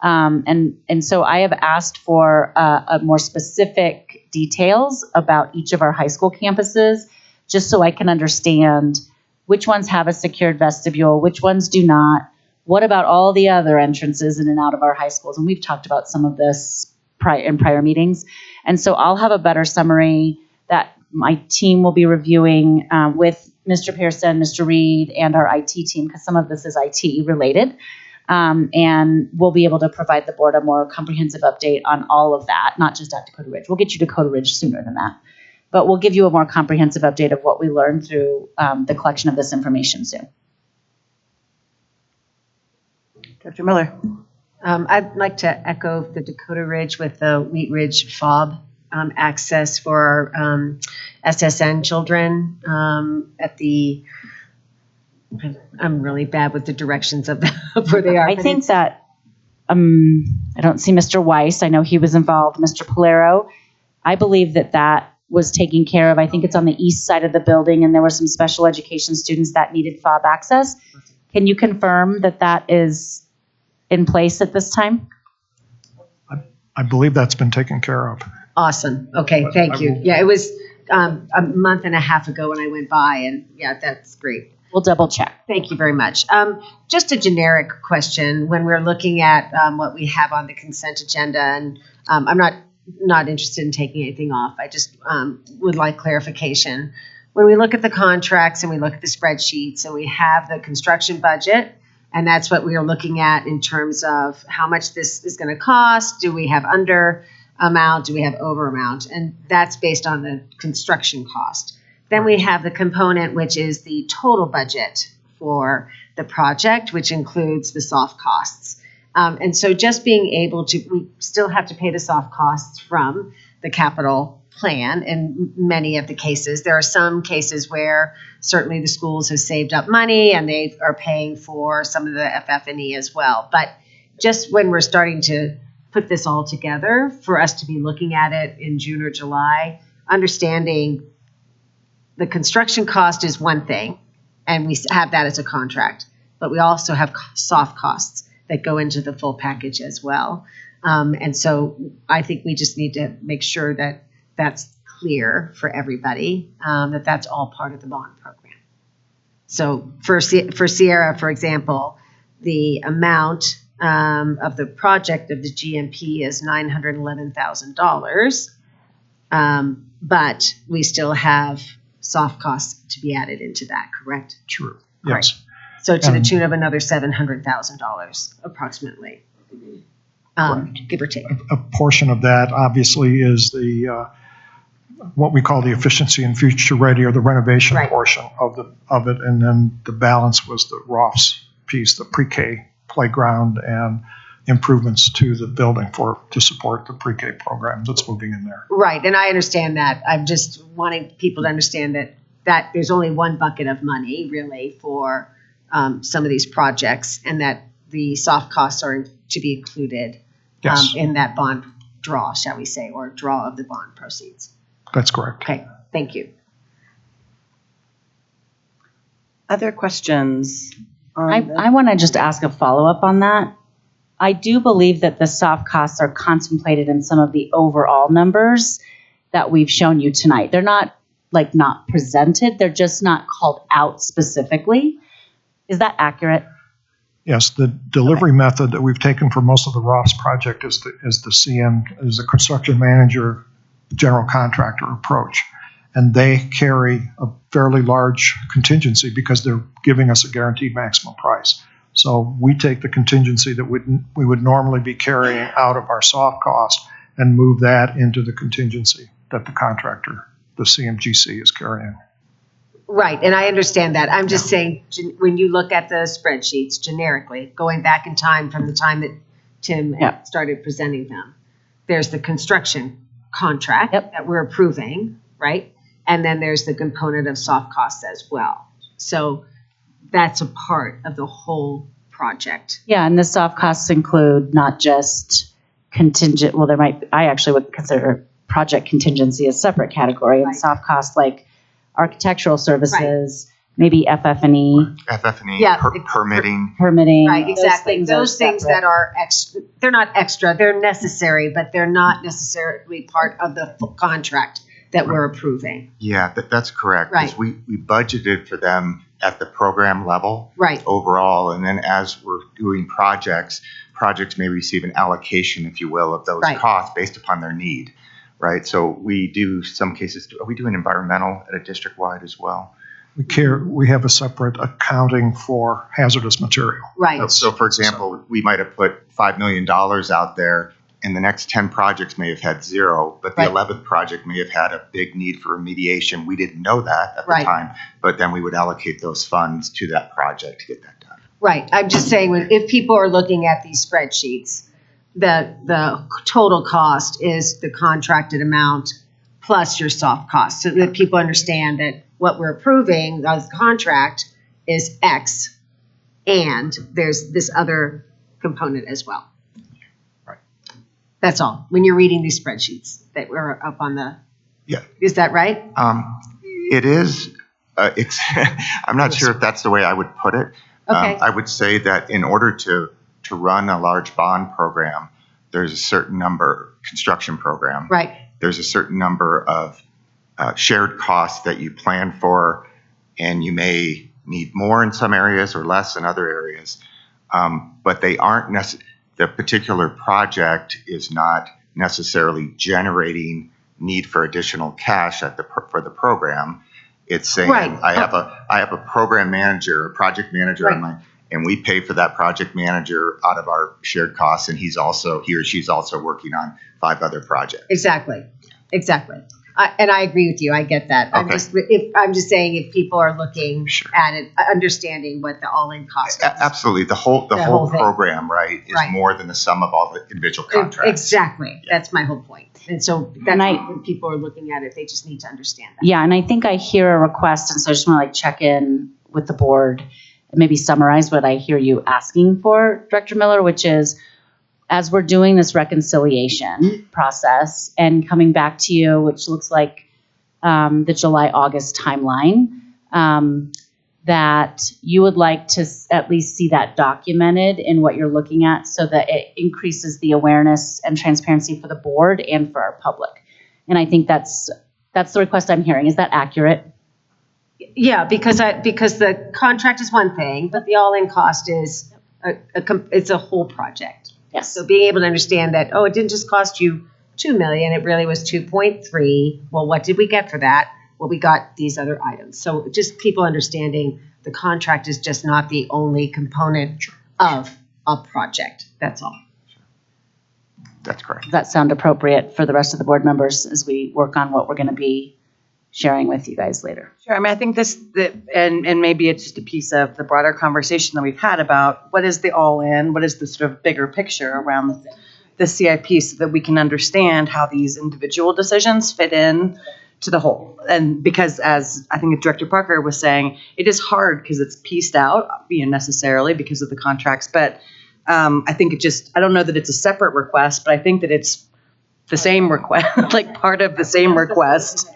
And so I have asked for a more specific details about each of our high school campuses, just so I can understand which ones have a secured vestibule, which ones do not. What about all the other entrances in and out of our high schools? And we've talked about some of this in prior meetings. And so I'll have a better summary that my team will be reviewing with Mr. Pearson, Mr. Reed, and our IT team, because some of this is IT related. And we'll be able to provide the board a more comprehensive update on all of that, not just at Dakota Ridge. We'll get you to Dakota Ridge sooner than that. But we'll give you a more comprehensive update of what we learned through the collection of this information soon. Dr. Miller. I'd like to echo the Dakota Ridge with the Wheat Ridge FOB access for our SSN children at the, I'm really bad with the directions of where they are. I think that, I don't see Mr. Weiss. I know he was involved, Mr. Polero. I believe that was taken care of. I think it's on the east side of the building, and there were some special education students that needed FOB access. Can you confirm that is in place at this time? I believe that's been taken care of. Awesome. Okay, thank you. Yeah, it was a month and a half ago when I went by, and yeah, that's great. We'll double check. Thank you very much. Just a generic question. When we're looking at what we have on the consent agenda, and I'm not interested in taking anything off. I just would like clarification. When we look at the contracts and we look at the spreadsheets and we have the construction budget, and that's what we are looking at in terms of how much this is going to cost. Do we have under amount? Do we have over amount? And that's based on the construction cost. Then we have the component, which is the total budget for the project, which includes the soft costs. And so just being able to, we still have to pay the soft costs from the capital plan in many of the cases. There are some cases where certainly the schools have saved up money and they are paying for some of the FF&E as well. But just when we're starting to put this all together, for us to be looking at it in June or July, understanding the construction cost is one thing, and we have that as a contract, but we also have soft costs that go into the full package as well. And so I think we just need to make sure that that's clear for everybody, that that's all part of the bond program. So for Sierra, for example, the amount of the project of the GMP is $911,000, but we still have soft costs to be added into that, correct? True. Yes. Right. So to the tune of another $700,000 approximately, give or take. A portion of that obviously is the what we call the efficiency and future ready, or the renovation portion of it, and then the balance was the ROFS piece, the pre-K playground and improvements to the building to support the pre-K program that's moving in there. Right, and I understand that. I'm just wanting people to understand that there's only one bucket of money really for some of these projects, and that the soft costs are to be included in that bond draw, shall we say, or draw of the bond proceeds. That's correct. Okay, thank you. Other questions? I want to just ask a follow-up on that. I do believe that the soft costs are contemplated in some of the overall numbers that we've shown you tonight. They're not not presented, they're just not called out specifically. Is that accurate? Yes, the delivery method that we've taken for most of the ROFS project is the construction manager, general contractor approach. And they carry a fairly large contingency because they're giving us a guaranteed maximum price. So we take the contingency that we would normally be carrying out of our soft cost and move that into the contingency that the contractor, the CMGC, is carrying. Right, and I understand that. I'm just saying, when you look at the spreadsheets generically, going back in time from the time that Tim started presenting them, there's the construction contract that we're approving, right? And then there's the component of soft costs as well. So that's a part of the whole project. Yeah, and the soft costs include not just contingent, well, I actually would consider project contingency a separate category, and Right. soft costs like architectural services, maybe FF&E, FF&E, Yeah. permitting. permitting. Right, exactly. are Those things separate. that are extra, they're not extra, they're necessary, but they're not necessarily part of the full contract that we're approving. Yeah, that's correct. 'Cause Right. we budgeted for them at the program level Right, overall, and then as we're doing projects may receive an allocation, if you will, of those Right. costs based upon their need, right? So we do some cases. Are we doing environmental at a district-wide as well? We have a separate accounting for hazardous material. right. So for example, we might have put $5 million out there, and the next 10 projects may have had 0, but the Right. 11th project may have had a big need for remediation. We didn't know that at the Right. time, but then we would allocate those funds to that project to get that done. Right, I'm just saying, if people are looking at these spreadsheets, the total cost is the contracted amount plus your soft cost, so that people understand that what we're approving as the contract is X, and there's this other component as well. Right. That's all, when you're reading these spreadsheets that were up on the. Yeah. Is that right? It is, I'm not sure if that's the way I would put it. Okay. I would say that in order to run a large bond program, there's a certain number, construction program. Right, There's a certain number of shared costs that you plan for, and you may need more in some areas or less in other areas. But they aren't the particular project is not necessarily generating need for additional cash for the program. It's saying, Right. I have a program manager, a project manager Right. on my, and we pay for that project manager out of our shared costs, and he or she's also working on 5 other projects. exactly. And I agree with you, I get that. I'm Okay. just saying, if people are looking Sure. at it, understanding what the all-in cost is. Absolutely. The whole whole thing. program, right, is Right. more than the sum of all the individual contracts. Exactly, that's my whole point. And so that's And when people are looking at it, they just need to understand that. Yeah, and I think I hear a request, and so I just want to check in with the board and maybe summarize what I hear you asking for, Director Miller, which is, as we're doing this reconciliation process and coming back to you, which looks like the July-August timeline, that you would like to at least see that documented in what you're looking at so that it increases the awareness and transparency for the board and for our public. And I think that's the request I'm hearing. Is that accurate? Yeah, because the contract is one thing, but the all-in cost is, it's a whole project. Yes. So being able to understand that, it didn't just cost you $2 million, it really was 2.3. Well, what did we get for that? Well, we got these other items. So just people understanding the contract is just not the only component of a project. That's all. That's correct. Does that sound appropriate for the rest of the board members as we work on what we're going to be sharing with you guys later? Sure. I mean, I think and maybe it's just a piece of the broader conversation that we've had about what is the all-in, what is the sort of bigger picture around the CIP, so that we can understand how these individual decisions fit in to the whole. And because, as I think Director Parker was saying, it is hard because it's pieced out, necessarily because of the contracts. But I think I don't know that it's a separate request, but I think that it's the same request, like part of the same request,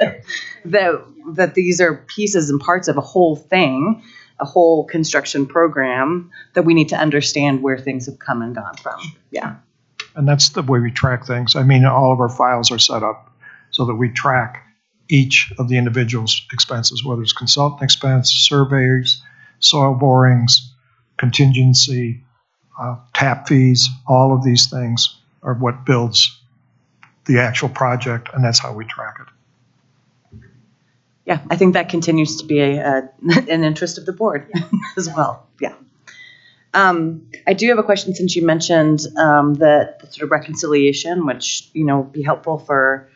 that these are pieces and parts of a whole thing, a whole construction program that we need to understand where things have come and gone from. Yeah. And that's the way we track things. I mean, all of our files are set up so that we track each of the individual's expenses, whether it's consultant expense, surveys, soil borings, contingency, tap fees. All of these things are what builds the actual project, and that's how we track it. Yeah, I think that continues to be an interest of the board as well. Yeah. I do have a question, since you mentioned the sort of reconciliation, which would be helpful for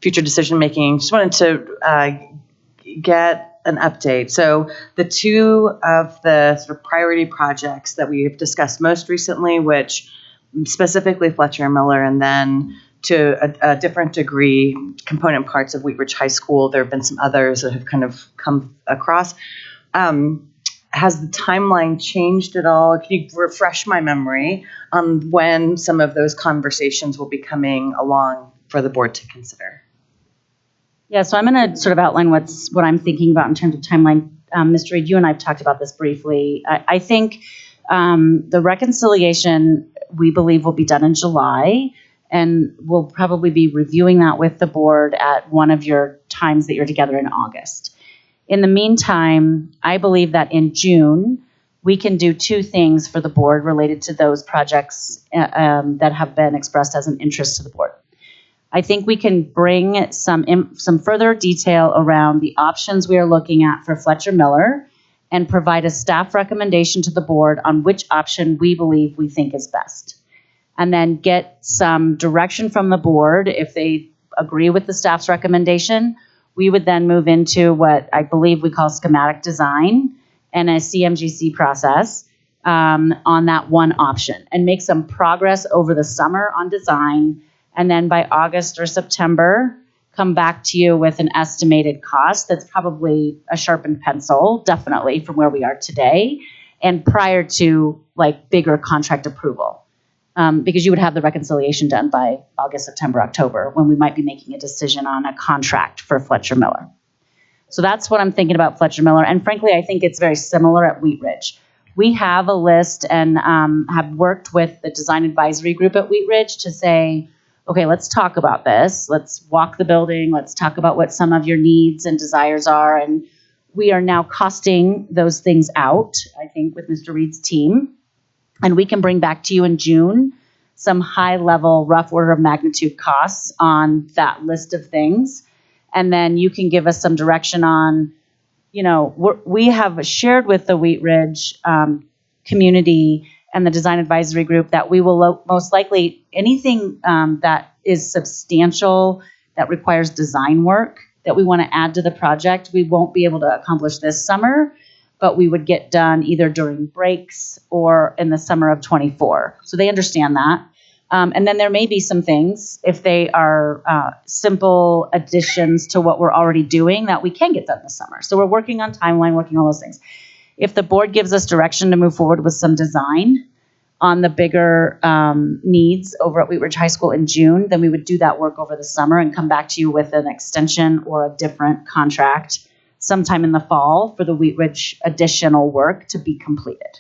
future decision making. Just wanted to get an update. So the 2 of the sort of priority projects that we have discussed most recently, which specifically Fletcher and Miller, and then to a different degree, component parts of Wheat Ridge High School. There have been some others that have kind of come across. Has the timeline changed at all? Can you refresh my memory on when some of those conversations will be coming along for the board to consider? Yeah, so I'm going to sort of outline what I'm thinking about in terms of timeline. Mr. Reed, you and I have talked about this briefly. I think the reconciliation, we believe, will be done in July, and we'll probably be reviewing that with the board at one of your times that you're together in August. In the meantime, I believe that in June, we can do two things for the board related to those projects that have been expressed as an interest to the board. I think we can bring some further detail around the options we are looking at for Fletcher Miller and provide a staff recommendation to the board on which option we believe we think is best. And then get some direction from the board. If they agree with the staff's recommendation, we would then move into what I believe we call schematic design and a CMGC process on that one option and make some progress over the summer on design. And then by August or September, come back to you with an estimated cost that's probably a sharpened pencil, definitely from where we are today, and prior to like bigger contract approval. Because you would have the reconciliation done by August, September, October, when we might be making a decision on a contract for Fletcher Miller. So that's what I'm thinking about Fletcher Miller. And frankly, I think it's very similar at Wheat Ridge. We have a list and have worked with the design advisory group at Wheat Ridge to say, okay, let's talk about this. Let's walk the building. Let's talk about what some of your needs and desires are. And we are now costing those things out, I think, with Mr. Reed's team. And we can bring back to you in June some high-level, rough order of magnitude costs on that list of things. And then you can give us some direction on, we have shared with the Wheat Ridge community and the design advisory group that we will most likely, anything that is substantial, that requires design work, that we want to add to the project, we won't be able to accomplish this summer, but we would get done either during breaks or in the summer of 24. So they understand that. And then there may be some things, if they are simple additions to what we're already doing, that we can get done this summer. So we're working on timeline, working on those things. If the board gives us direction to move forward with some design on the bigger needs over at Wheat Ridge High School in June, then we would do that work over the summer and come back to you with an extension or a different contract sometime in the fall for the Wheat Ridge additional work to be completed.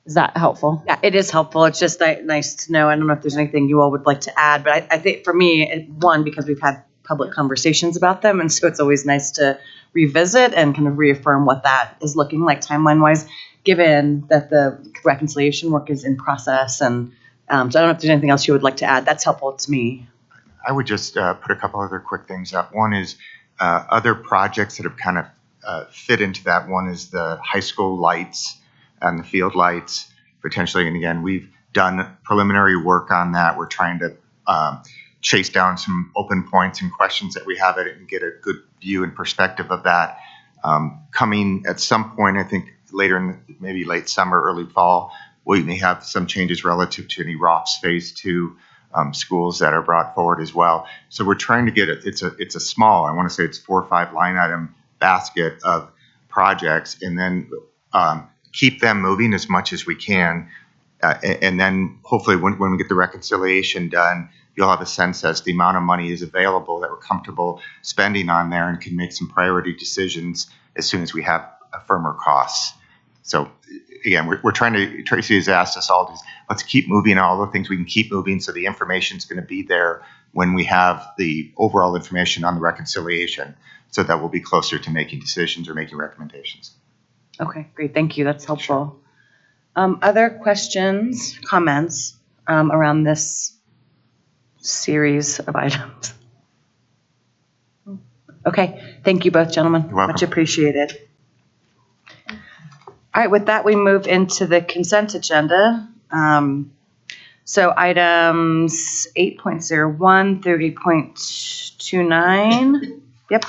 Is that helpful? Yeah, it is helpful. It's just nice to know. I don't know if there's anything you all would like to add, but I think for me, one, because we've had public conversations about them, and so it's always nice to revisit and kind of reaffirm what that is looking like timeline-wise, given that the reconciliation work is in process. And so I don't know if there's anything else you would like to add. That's helpful to me. I would just put a couple other quick things up. One is other projects that have kind of fit into that. One is the high school lights and the field lights, potentially. And again, we've done preliminary work on that. We're trying to chase down some open points and questions that we have at it and get a good view and perspective of that. Coming at some point, I think later in maybe late summer, early fall, we may have some changes relative to any ROPS phase 2 schools that are brought forward as well. So we're trying to get it. It's a small, I want to say it's 4 or 5 line item basket of projects, and then keep them moving as much as we can. And then hopefully when we get the reconciliation done, you'll have a sense as the amount of money is available that we're comfortable spending on there and can make some priority decisions as soon as we have a firmer costs. So again, we're trying to, Tracy has asked us all to, let's keep moving all the things we can keep moving, so the information is going to be there when we have the overall information on the reconciliation, so that we'll be closer to making decisions or making recommendations. Okay, great. Thank you. That's helpful. Other questions, comments around this series of items? Okay, thank you both, gentlemen. You're welcome. Much appreciated. All right, with that, we move into the consent agenda. So items 8.01 through 8.29. Yep.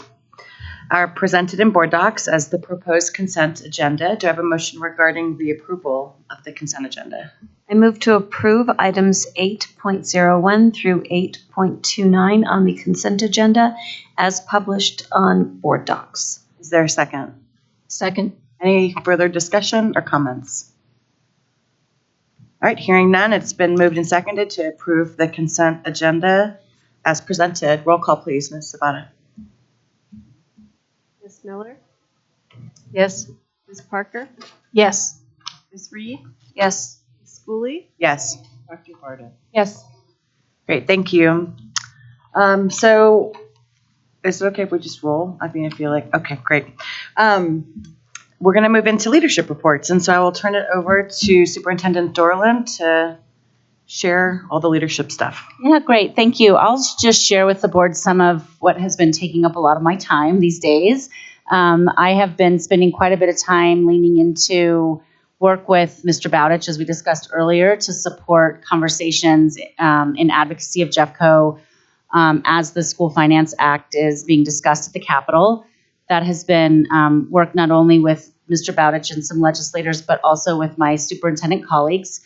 are presented in board docs as the proposed consent agenda. Do I have a motion regarding the approval of the consent agenda? I move to approve items 8.01 through 8.29 on the consent agenda as published on board docs. Is there a second? Second. Any further discussion or comments? All right, hearing none, it's been moved and seconded to approve the consent agenda as presented. Roll call, please, Ms. Sabata. Ms. Miller, Yes. Ms. Parker, Yes. Ms. Reed, Yes. Ms. Schooley, Yes. Dr. Harden. Yes. Great, thank you. So is it okay if we just roll? I mean, I feel like, okay, great. We're going to move into leadership reports, and so I will turn it over to Superintendent Dorland to share all the leadership stuff. Yeah, great. Thank you. I'll just share with the board some of what has been taking up a lot of my time these days. I have been spending quite a bit of time leaning into work with Mr. Bowditch, as we discussed earlier, to support conversations in advocacy of Jeffco as the School Finance Act is being discussed at the Capitol. That has been work not only with Mr. Bowditch and some legislators, but also with my superintendent colleagues.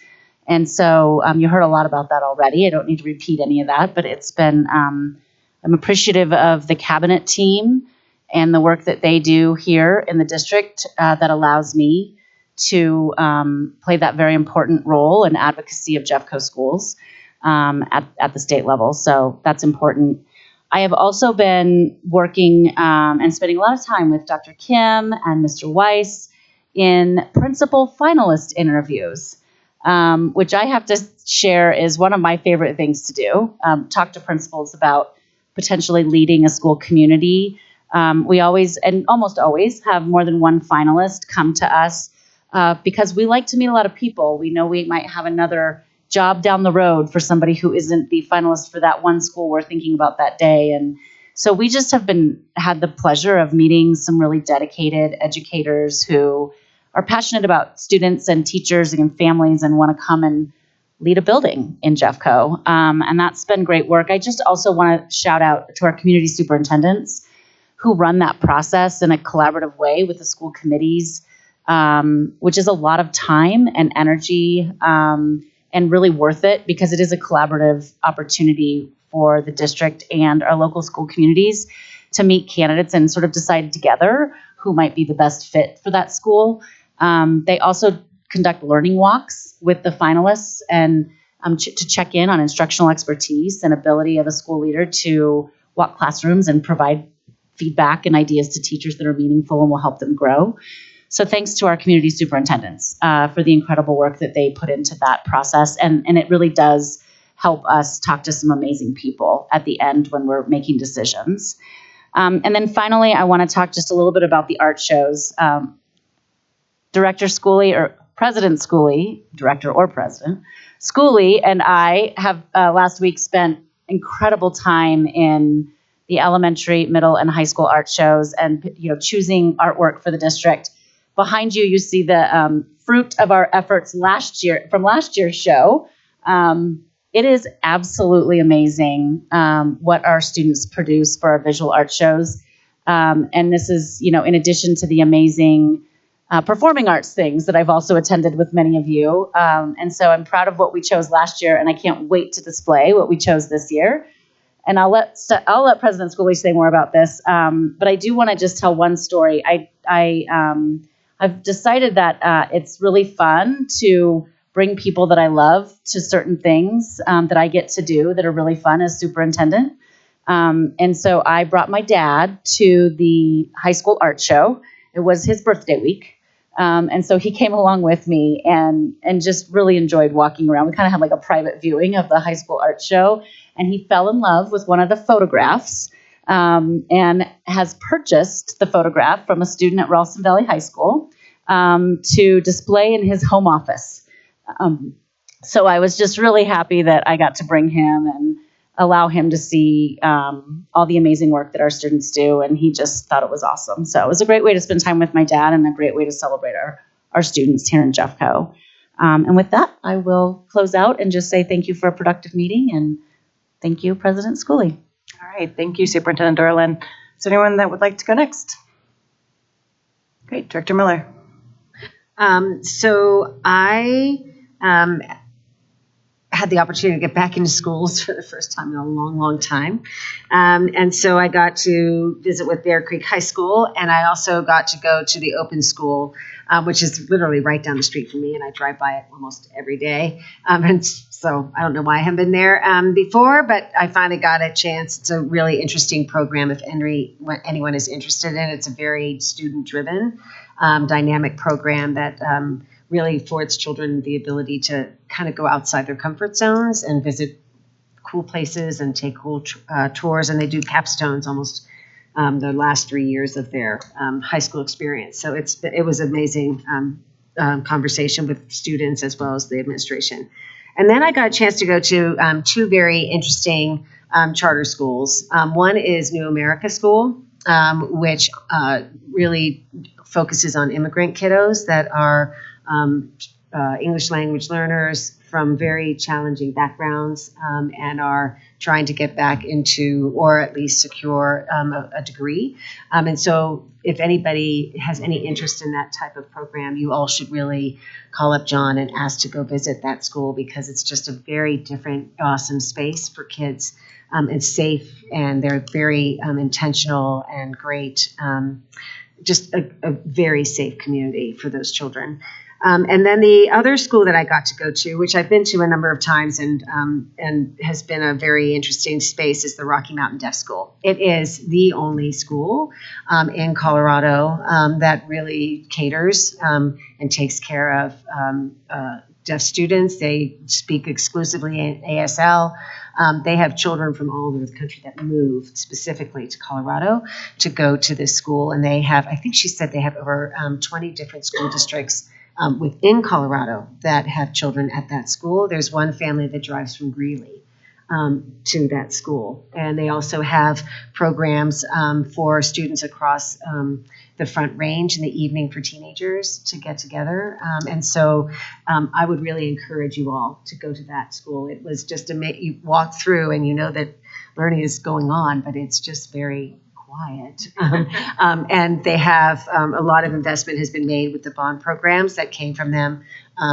And so you heard a lot about that already. I don't need to repeat any of that, but it's been, I'm appreciative of the cabinet team and the work that they do here in the district that allows me to play that very important role in advocacy of Jeffco schools at the state level. So that's important. I have also been working and spending a lot of time with Dr. Kim and Mr. Weiss in principal finalist interviews, which I have to share is one of my favorite things to do. Talk to principals about potentially leading a school community. We always, and almost always, have more than one finalist come to us because we like to meet a lot of people. We know we might have another job down the road for somebody who isn't the finalist for that one school we're thinking about that day. And so we just have had the pleasure of meeting some really dedicated educators who are passionate about students and teachers and families and want to come and lead a building in Jeffco. And that's been great work. I just also want to shout out to our community superintendents who run that process in a collaborative way with the school committees, which is a lot of time and energy and really worth it because it is a collaborative opportunity for the district and our local school communities to meet candidates and sort of decide together who might be the best fit for that school. They also conduct learning walks with the finalists and to check in on instructional expertise and ability of a school leader to walk classrooms and provide feedback and ideas to teachers that are meaningful and will help them grow. So thanks to our community superintendents for the incredible work that they put into that process. And it really does help us talk to some amazing people at the end when we're making decisions. And then finally, I want to talk just a little bit about the art shows. Director Schooley, or President Schooley, Director or President, Schooley and I have last week spent incredible time in the elementary, middle, and high school art shows and choosing artwork for the district. Behind you, you see the fruit of our efforts from last year's show. It is absolutely amazing what our students produce for our visual art shows. And this is, in addition to the amazing performing arts things that I've also attended with many of you. And so I'm proud of what we chose last year, and I can't wait to display what we chose this year. And I'll let President Schooley say more about this. But I do want to just tell one story. I've decided that it's really fun to bring people that I love to certain things that I get to do that are really fun as superintendent. And so I brought my dad to the high school art show. It was his birthday week. And so he came along with me and just really enjoyed walking around. We kind of had like a private viewing of the high school art show. And he fell in love with one of the photographs and has purchased the photograph from a student at Ralston Valley High School to display in his home office. So I was just really happy that I got to bring him and allow him to see all the amazing work that our students do. And he just thought it was awesome. So it was a great way to spend time with my dad and a great way to celebrate our students here in Jeffco. And with that, I will close out and just say thank you for a productive meeting. And thank you, President Schooley. All right. Thank you, Superintendent Dorland. Is there anyone that would like to go next? Great, Director Miller. So I had the opportunity to get back into schools for the first time in a long, long time. And so I got to visit with Bear Creek High School, and I also got to go to the open school, which is literally right down the street from me, and I drive by it almost every day. And so I don't know why I haven't been there before, but I finally got a chance. It's a really interesting program if anyone is interested in it. It's a very student-driven, dynamic program that really affords children the ability to kind of go outside their comfort zones and visit cool places and take cool tours. And they do capstones almost the last 3 years of their high school experience. So it was amazing conversation with students as well as the administration. And then I got a chance to go to two very interesting charter schools. One is New America School, which really focuses on immigrant kiddos that are English language learners from very challenging backgrounds and are trying to get back into or at least secure a degree. And so if anybody has any interest in that type of program, you all should really call up John and ask to go visit that school because it's just a very different, awesome space for kids. It's safe and they're very intentional and great. Just a very safe community for those children. And then the other school that I got to go to, which I've been to a number of times and has been a very interesting space, is the Rocky Mountain Deaf School. It is the only school in Colorado that really caters and takes care of deaf students. They speak exclusively in ASL. They have children from all over the country that moved specifically to Colorado to go to this school. And they have, I think she said they have over 20 different school districts within Colorado that have children at that school. There's one family that drives from Greeley to that school. And they also have programs for students across the Front Range in the evening for teenagers to get together. And so I would really encourage you all to go to that school. It was just you walk through and you know that learning is going on, but it's just very quiet. And they have a lot of investment has been made with the bond programs that came from them.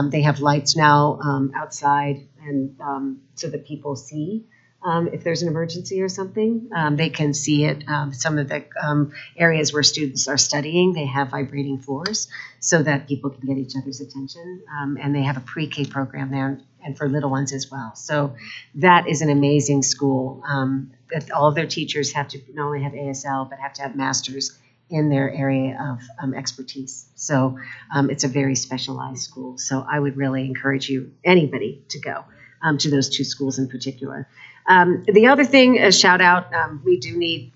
They have lights now outside and so that people see if there's an emergency or something. They can see it. Some of the areas where students are studying, they have vibrating floors so that people can get each other's attention. And they have a pre-K program there and for little ones as well. So that is an amazing school. That all of their teachers have to not only have ASL, but have to have masters in their area of expertise. So it's a very specialized school. So I would really encourage anybody to go to those two schools in particular. The other thing, a shout out, we do need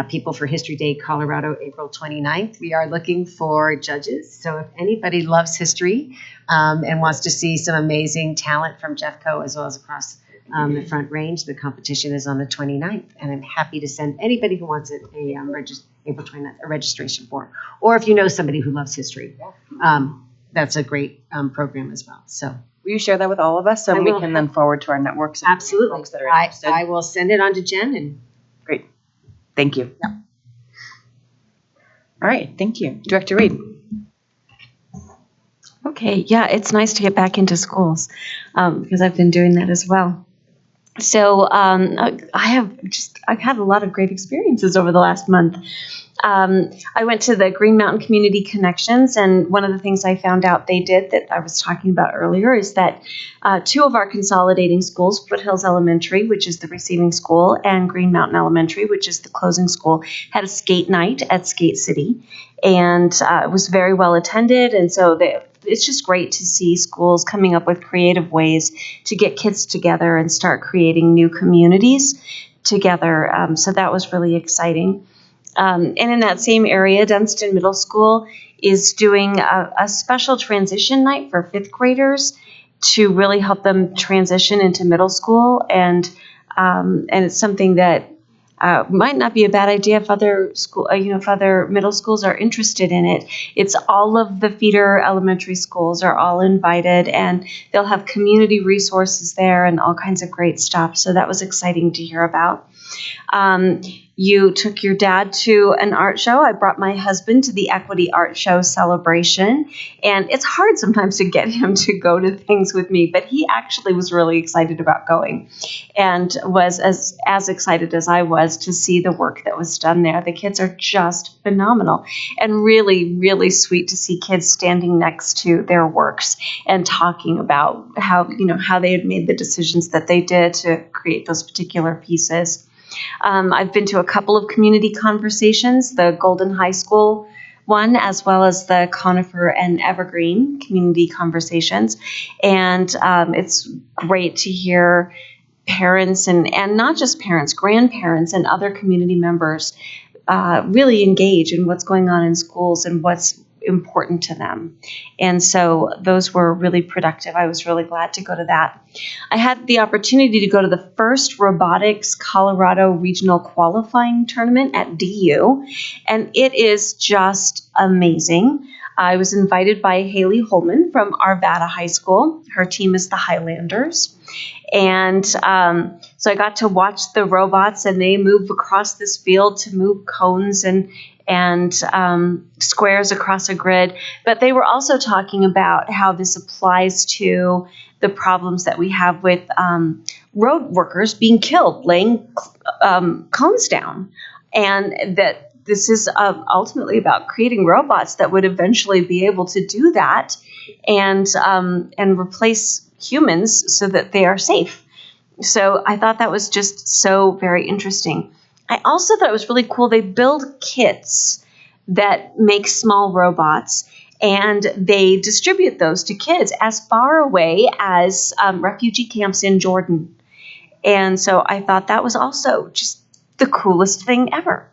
people for History Day Colorado, April 29th. We are looking for judges. So if anybody loves history and wants to see some amazing talent from Jeffco as well as across the Front Range, the competition is on the 29th. And I'm happy to send anybody who wants it April 29th, a registration form. Or if you know somebody who loves history, that's a great program as well. So will you share that with all of us so we can then forward to our networks? Absolutely. Folks that are interested? I will send it on to Jen. And great. Thank you. Yep. All right. Thank you. Director Reed. Okay, yeah, it's nice to get back into schools because I've been doing that as well. So I've had a lot of great experiences over the last month. I went to the Green Mountain Community Connections, and one of the things I found out they did that I was talking about earlier is that two of our consolidating schools, Foothills Elementary, which is the receiving school, and Green Mountain Elementary, which is the closing school, had a skate night at Skate City, and it was very well attended, and so it's just great to see schools coming up with creative ways to get kids together and start creating new communities together. So that was really exciting. And in that same area, Dunston Middle School is doing a special transition night for fifth graders to really help them transition into middle school. And it's something that might not be a bad idea if other if other middle schools are interested in it. It's all of the feeder elementary schools are all invited, and they'll have community resources there and all kinds of great stuff. So that was exciting to hear about. You took your dad to an art show. I brought my husband to the Equity Art Show celebration. And it's hard sometimes to get him to go to things with me, but he actually was really excited about going and was as excited as I was to see the work that was done there. The kids are just phenomenal and really, really sweet to see kids standing next to their works and talking about how they had made the decisions that they did to create those particular pieces. I've been to a couple of community conversations, the Golden High School one, as well as the Conifer and Evergreen community conversations. And it's great to hear parents and not just parents, grandparents and other community members really engage in what's going on in schools and what's important to them. And so those were really productive. I was really glad to go to that. I had the opportunity to go to the first Robotics Colorado Regional Qualifying Tournament at DU, and it is just amazing. I was invited by Haley Holman from Arvada High School. Her team is the Highlanders. And so I got to watch the robots, and they move across this field to move cones and squares across a grid. But they were also talking about how this applies to the problems that we have with road workers being killed, laying cones down, and that this is ultimately about creating robots that would eventually be able to do that and replace humans so that they are safe. So I thought that was just so very interesting. I also thought it was really cool. They build kits that make small robots, and they distribute those to kids as far away as refugee camps in Jordan. And so I thought that was also just the coolest thing ever.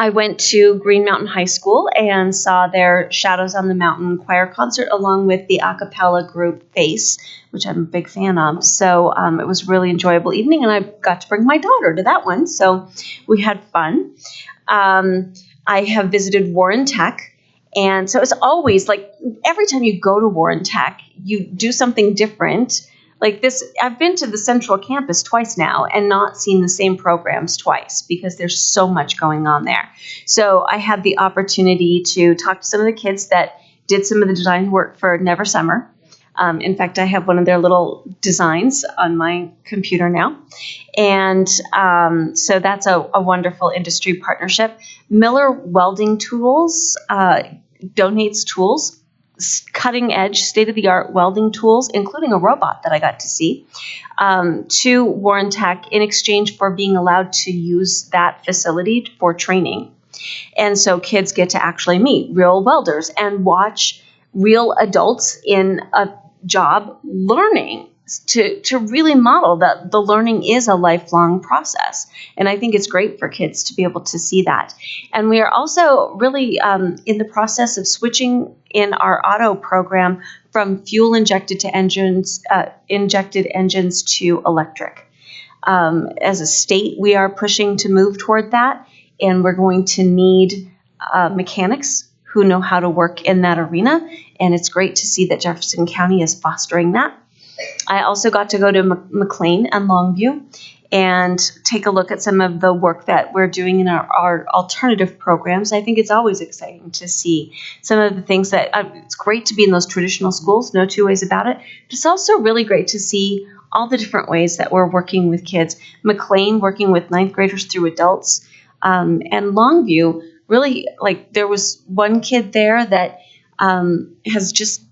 I went to Green Mountain High School and saw their Shadows on the Mountain choir concert along with the a cappella group Face, which I'm a big fan of. So it was a really enjoyable evening, and I got to bring my daughter to that one. So we had fun. I have visited Warren Tech. And so it's always like every time you go to Warren Tech, you do something different. Like this, I've been to the Central Campus twice now and not seen the same programs twice because there's so much going on there. So I had the opportunity to talk to some of the kids that did some of the design work for Never Summer. In fact, I have one of their little designs on my computer now. And so that's a wonderful industry partnership. Miller Welding Tools donates tools, cutting edge, state-of-the-art welding tools, including a robot that I got to see, to Warren Tech in exchange for being allowed to use that facility for training. And so kids get to actually meet real welders and watch real adults in a job learning to really model that the learning is a lifelong process. And I think it's great for kids to be able to see that. And we are also really in the process of switching in our auto program from fuel injected engines to electric. As a state, we are pushing to move toward that, and we're going to need mechanics who know how to work in that arena. And it's great to see that Jefferson County is fostering that. I also got to go to McLean and Longview and take a look at some of the work that we're doing in our alternative programs. I think it's always exciting to see some of the things that it's great to be in those traditional schools, no two ways about it. But it's also really great to see all the different ways that we're working with kids. McLean working with ninth graders through adults, and Longview really, like, there was one kid there that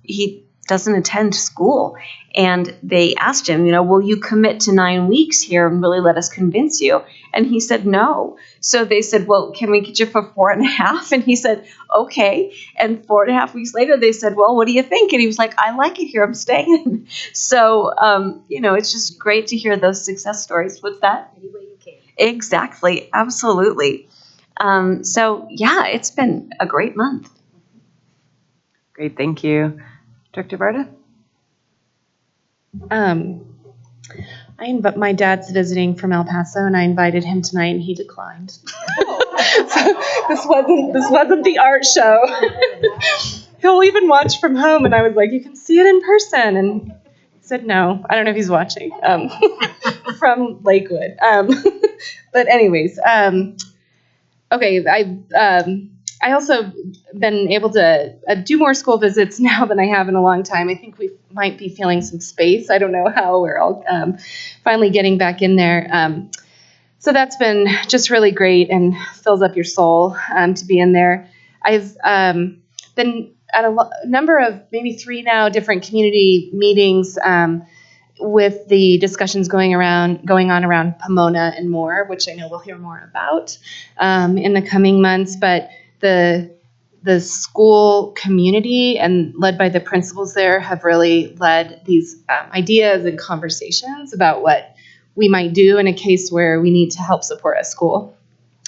he doesn't attend school. And they asked him, will you commit to 9 weeks here and really let us convince you? And he said, no. So they said, well, can we get you for 4.5? And he said, okay. And 4.5 weeks later, they said, well, what do you think? And he was like, I like it here. I'm staying. So, it's just great to hear those success stories. What's that? Any way you can. Exactly. Absolutely. It's been a great month. Great. Thank you. Director Barta? My dad's visiting from El Paso, and I invited him tonight, and he declined. So this wasn't the art show. He'll even watch from home, and I was like, "You can see it in person," and he said no. I don't know if he's watching from Lakewood. But anyways, okay, I also been able to do more school visits now than I have in a long time. I think we might be feeling some space. I don't know how we're all finally getting back in there. So that's been just really great and fills up your soul to be in there. I've been at a number of, maybe 3 now, different community meetings with the discussions going on around Pomona and more, which I know we'll hear more about in the coming months. But the school community and led by the principals there have really led these ideas and conversations about what we might do in a case where we need to help support a school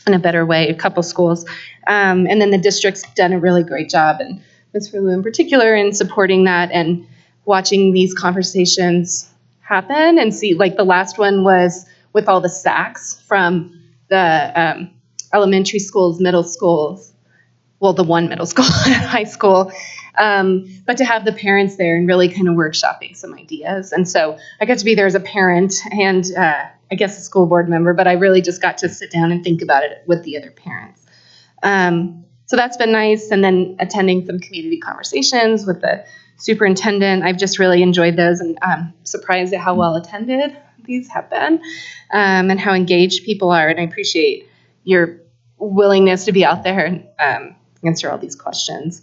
in a better way, a couple schools. And then the district's done a really great job, and Ms. Rulu in particular, in supporting that and watching these conversations happen and see, like the last one was with all the SACs from the elementary schools, middle schools, well, the one middle school and high school, but to have the parents there and really kind of workshopping some ideas. And so I got to be there as a parent and I guess a school board member, but I really just got to sit down and think about it with the other parents. So that's been nice. And then attending some community conversations with the superintendent. I've just really enjoyed those, and I'm surprised at how well attended these have been and how engaged people are. And I appreciate your willingness to be out there and answer all these questions.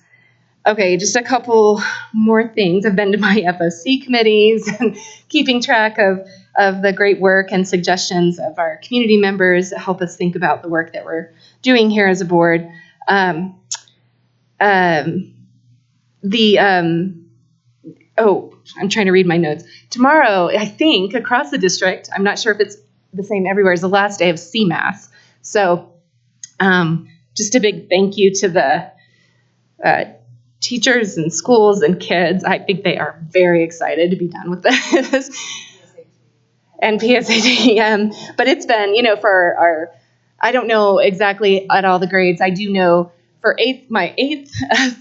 Okay, just a couple more things. I've been to my FOC committees and keeping track of the great work and suggestions of our community members that help us think about the work that we're doing here as a board. I'm trying to read my notes. Tomorrow, I think, across the district, I'm not sure if it's the same everywhere, is the last day of CMAS. So just a big thank you to the teachers and schools and kids. I think they are very excited to be done with this. And PSAT. But it's been, for our, I don't know exactly at all the grades. I do know for my 8th,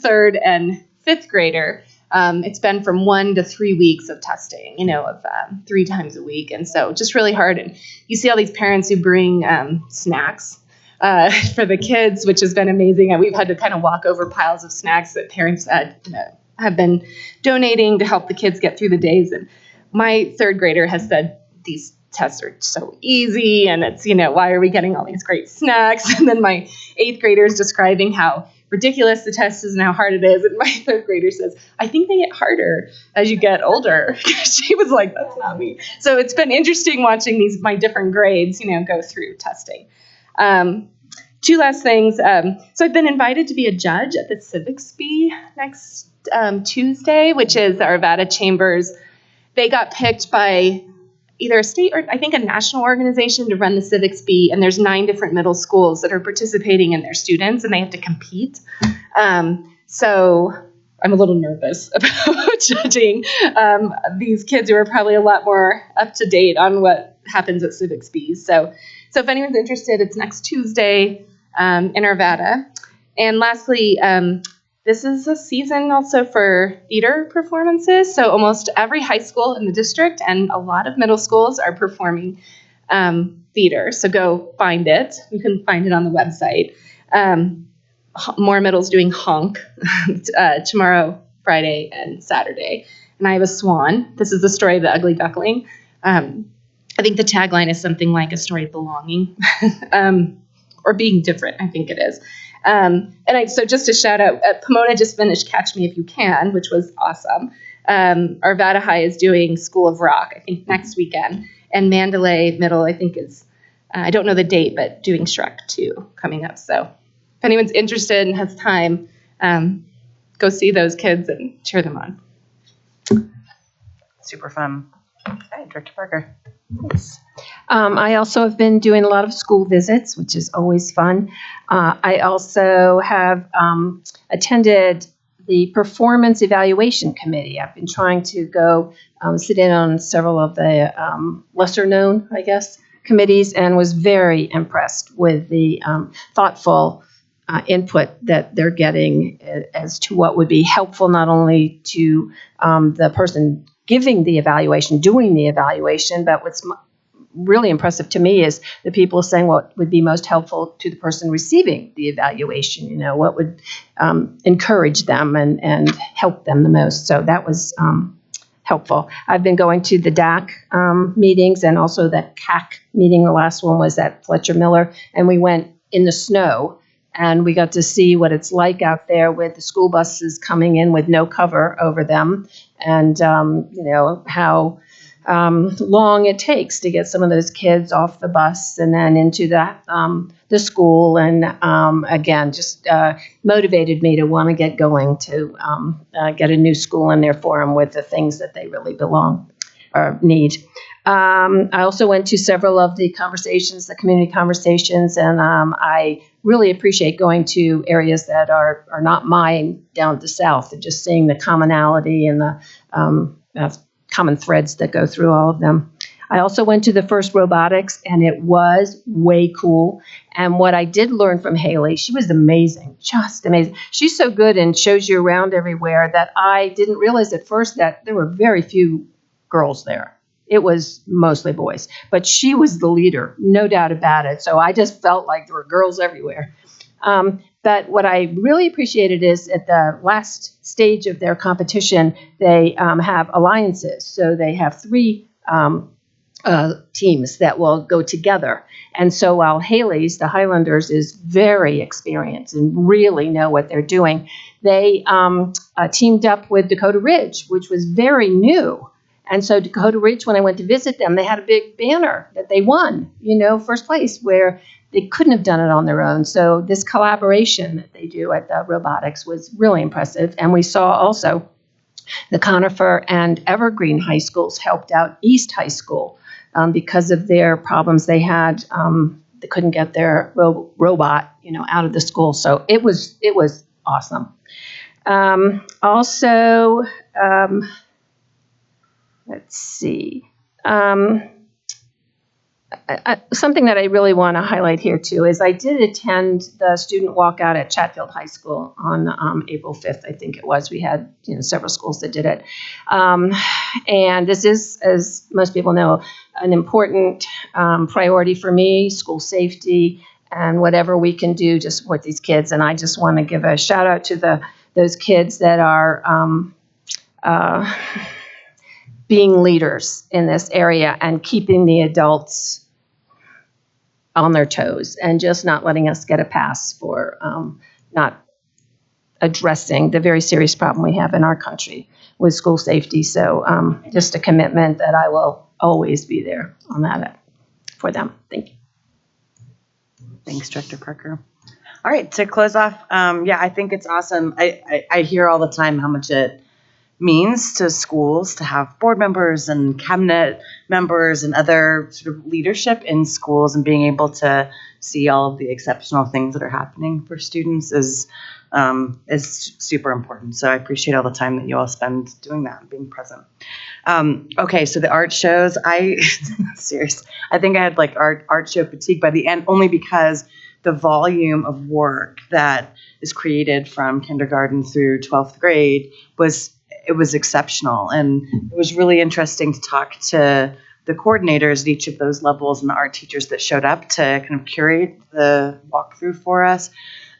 3rd, and 5th grader, it's been from 1 to 3 weeks of testing, of 3 times a week. And so just really hard. And you see all these parents who bring snacks for the kids, which has been amazing. And we've had to kind of walk over piles of snacks that parents have been donating to help the kids get through the days. And my 3rd grader has said, these tests are so easy, and it's, why are we getting all these great snacks? And then my 8th grader is describing how ridiculous the test is and how hard it is. And my 3rd grader says, I think they get harder as you get older. She was like, that's not me. So it's been interesting watching my different grades, go through testing. 2 last things. So I've been invited to be a judge at the Civics Bee next Tuesday, which is our Arvada Chambers. They got picked by either a state or I think a national organization to run the Civics Bee, and there's 9 different middle schools that are participating in their students, and they have to compete. So I'm a little nervous about judging these kids who are probably a lot more up to date on what happens at Civics Bees. So if anyone's interested, it's next Tuesday in Arvada. And lastly, this is a season also for theater performances. So almost every high school in the district and a lot of middle schools are performing theater. So go find it. You can find it on the website. More Middle's doing Honk tomorrow, Friday, and Saturday. And I have a swan. This is the story of the ugly duckling. I think the tagline is something like a story of belonging or being different, I think it is. So just a shout out, Pomona just finished Catch Me If You Can, which was awesome. Arvada High is doing School of Rock, I think next weekend. And Mandalay Middle, I think is, I don't know the date, but doing Shrek 2 coming up. So if anyone's interested and has time, go see those kids and cheer them on. Super fun. Okay, Director Parker. Thanks. I also have been doing a lot of school visits, which is always fun. I also have attended the Performance Evaluation Committee. I've been trying to go sit in on several of the lesser known, I guess, committees, and was very impressed with the thoughtful input that they're getting as to what would be helpful not only to the person giving the evaluation, doing the evaluation, but what's really impressive to me is the people saying what would be most helpful to the person receiving the evaluation, what would encourage them and help them the most. So that was helpful. I've been going to the DAC meetings and also the CAC meeting. The last one was at Fletcher Miller, and we went in the snow, and we got to see what it's like out there with the school buses coming in with no cover over them, and how long it takes to get some of those kids off the bus and then into the school, and again, just motivated me to want to get going to get a new school in there for them with the things that they really belong or need. I also went to several of the conversations, the community conversations, and I really appreciate going to areas that are not mine down to south and just seeing the commonality and the common threads that go through all of them. I also went to the first robotics, and it was way cool. And what I did learn from Haley, she was amazing, just amazing. She's so good and shows you around everywhere that I didn't realize at first that there were very few girls there. It was mostly boys, but she was the leader, no doubt about it. So I just felt like there were girls everywhere. But what I really appreciated is at the last stage of their competition, they have alliances. So they have 3 teams that will go together. And so while Haley's, the Highlanders, is very experienced and really know what they're doing, they teamed up with Dakota Ridge, which was very new. And so Dakota Ridge, when I went to visit them, they had a big banner that they won, first place, where they couldn't have done it on their own. So this collaboration that they do at the robotics was really impressive. And we saw also the Conifer and Evergreen high schools helped out East High School because of their problems they had. They couldn't get their robot, out of the school. So it was awesome. Let's see. Something that I really want to highlight here, too, is I did attend the student walkout at Chatfield High School on April 5th, I think it was. We had several schools that did it. And this is, as most people know, an important priority for me, school safety, and whatever we can do to support these kids. And I just want to give a shout out to those kids that are being leaders in this area and keeping the adults on their toes and just not letting us get a pass for not addressing the very serious problem we have in our country with school safety. So just a commitment that I will always be there on that for them. Thank you. Thanks, Director Parker. All right, to close off, I think it's awesome. I hear all the time how much it means to schools to have board members and cabinet members and other sort of leadership in schools, and being able to see all of the exceptional things that are happening for students is super important. So I appreciate all the time that you all spend doing that and being present. Okay, so the art shows, serious. I think I had like art show fatigue by the end, only because the volume of work that is created from kindergarten through 12th grade was exceptional. And it was really interesting to talk to the coordinators at each of those levels and the art teachers that showed up to kind of curate the walkthrough for us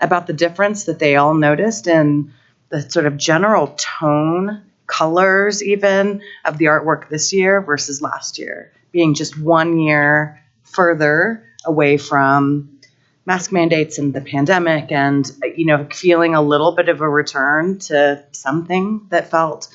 about the difference that they all noticed in the sort of general tone, colors even, of the artwork this year versus last year, being just 1 year further away from mask mandates and the pandemic, and feeling a little bit of a return to something that felt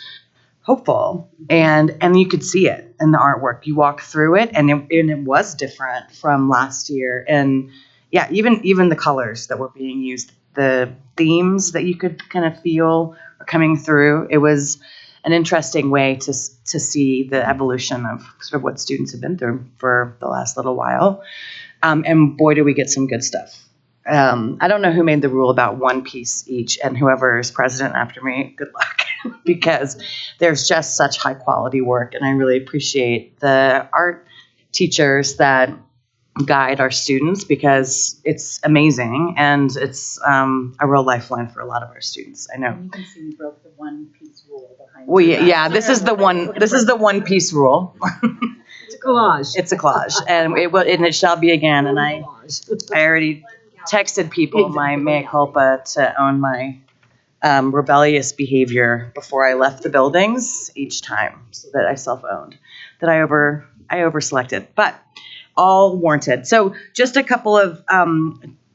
hopeful, and you could see it in the artwork. You walk through it, and it was different from last year. And even the colors that were being used, the themes that you could kind of feel are coming through. It was an interesting way to see the evolution of sort of what students have been through for the last little while. And boy, do we get some good stuff. I don't know who made the rule about 1 piece each, and whoever is president after me, good luck, because there's just such high quality work. And I really appreciate the art teachers that guide our students, because it's amazing, and it's a real lifeline for a lot of our students. I know. You can see we broke the 1 piece rule behind. Well, this is the 1 piece rule. collage. It's a collage, and it shall be again. And I already texted people my mea culpa to own my rebellious behavior before I left the buildings each time, so that I self-owned that I overselected, but all warranted. So just a couple of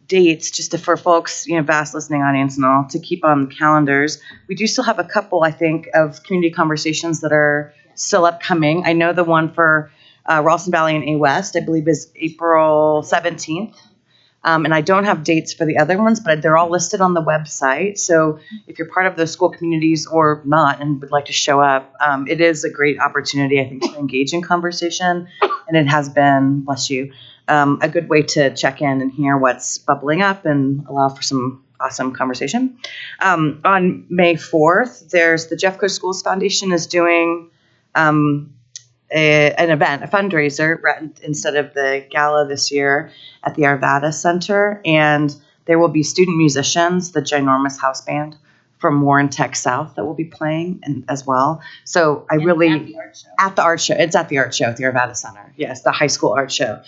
dates, just for folks, vast listening audience and all, to keep on the calendars. We do still have a couple, I think, of community conversations that are still upcoming. I know the one for Ralston Valley and A West, I believe, is April 17th. And I don't have dates for the other ones, but they're all listed on the website. So if you're part of those school communities or not and would like to show up, it is a great opportunity, I think, to engage in conversation. And it has been, bless you, a good way to check in and hear what's bubbling up and allow for some awesome conversation. On May 4th, there's the Jeffco Schools Foundation is doing an event, a fundraiser, instead of the gala this year at the Arvada Center. And there will be student musicians, the ginormous house band from Warren Tech South that will be playing as well. So at the art show. It's at the art show at the Arvada Center. Yes, the high school art show.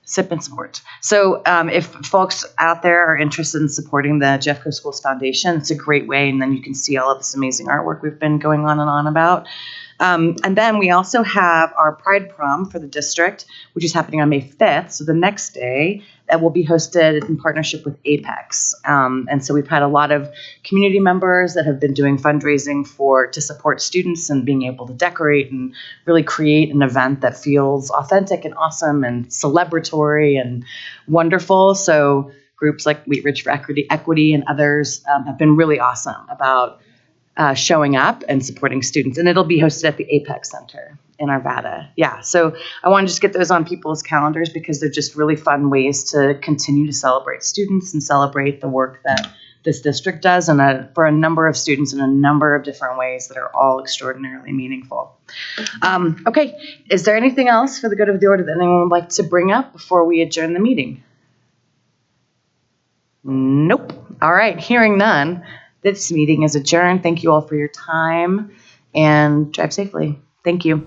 Sip and support. So if folks out there are interested in supporting the Jeffco Schools Foundation, it's a great way. And then you can see all of this amazing artwork we've been going on and on about. And then we also have our Pride Prom for the district, which is happening on May 5th. So the next day, that will be hosted in partnership with Apex. And so we've had a lot of community members that have been doing fundraising to support students and being able to decorate and really create an event that feels authentic and awesome and celebratory and wonderful. So groups like Wheat Ridge for Equity and others have been really awesome about showing up and supporting students. And it'll be hosted at the Apex Center in Arvada. Yeah, so I want to just get those on people's calendars because they're just really fun ways to continue to celebrate students and celebrate the work that this district does and for a number of students in a number of different ways that are all extraordinarily meaningful. Okay, is there anything else for the good of the order that anyone would like to bring up before we adjourn the meeting? Nope. All right, hearing none. This meeting is adjourned. Thank you all for your time and drive safely. Thank you.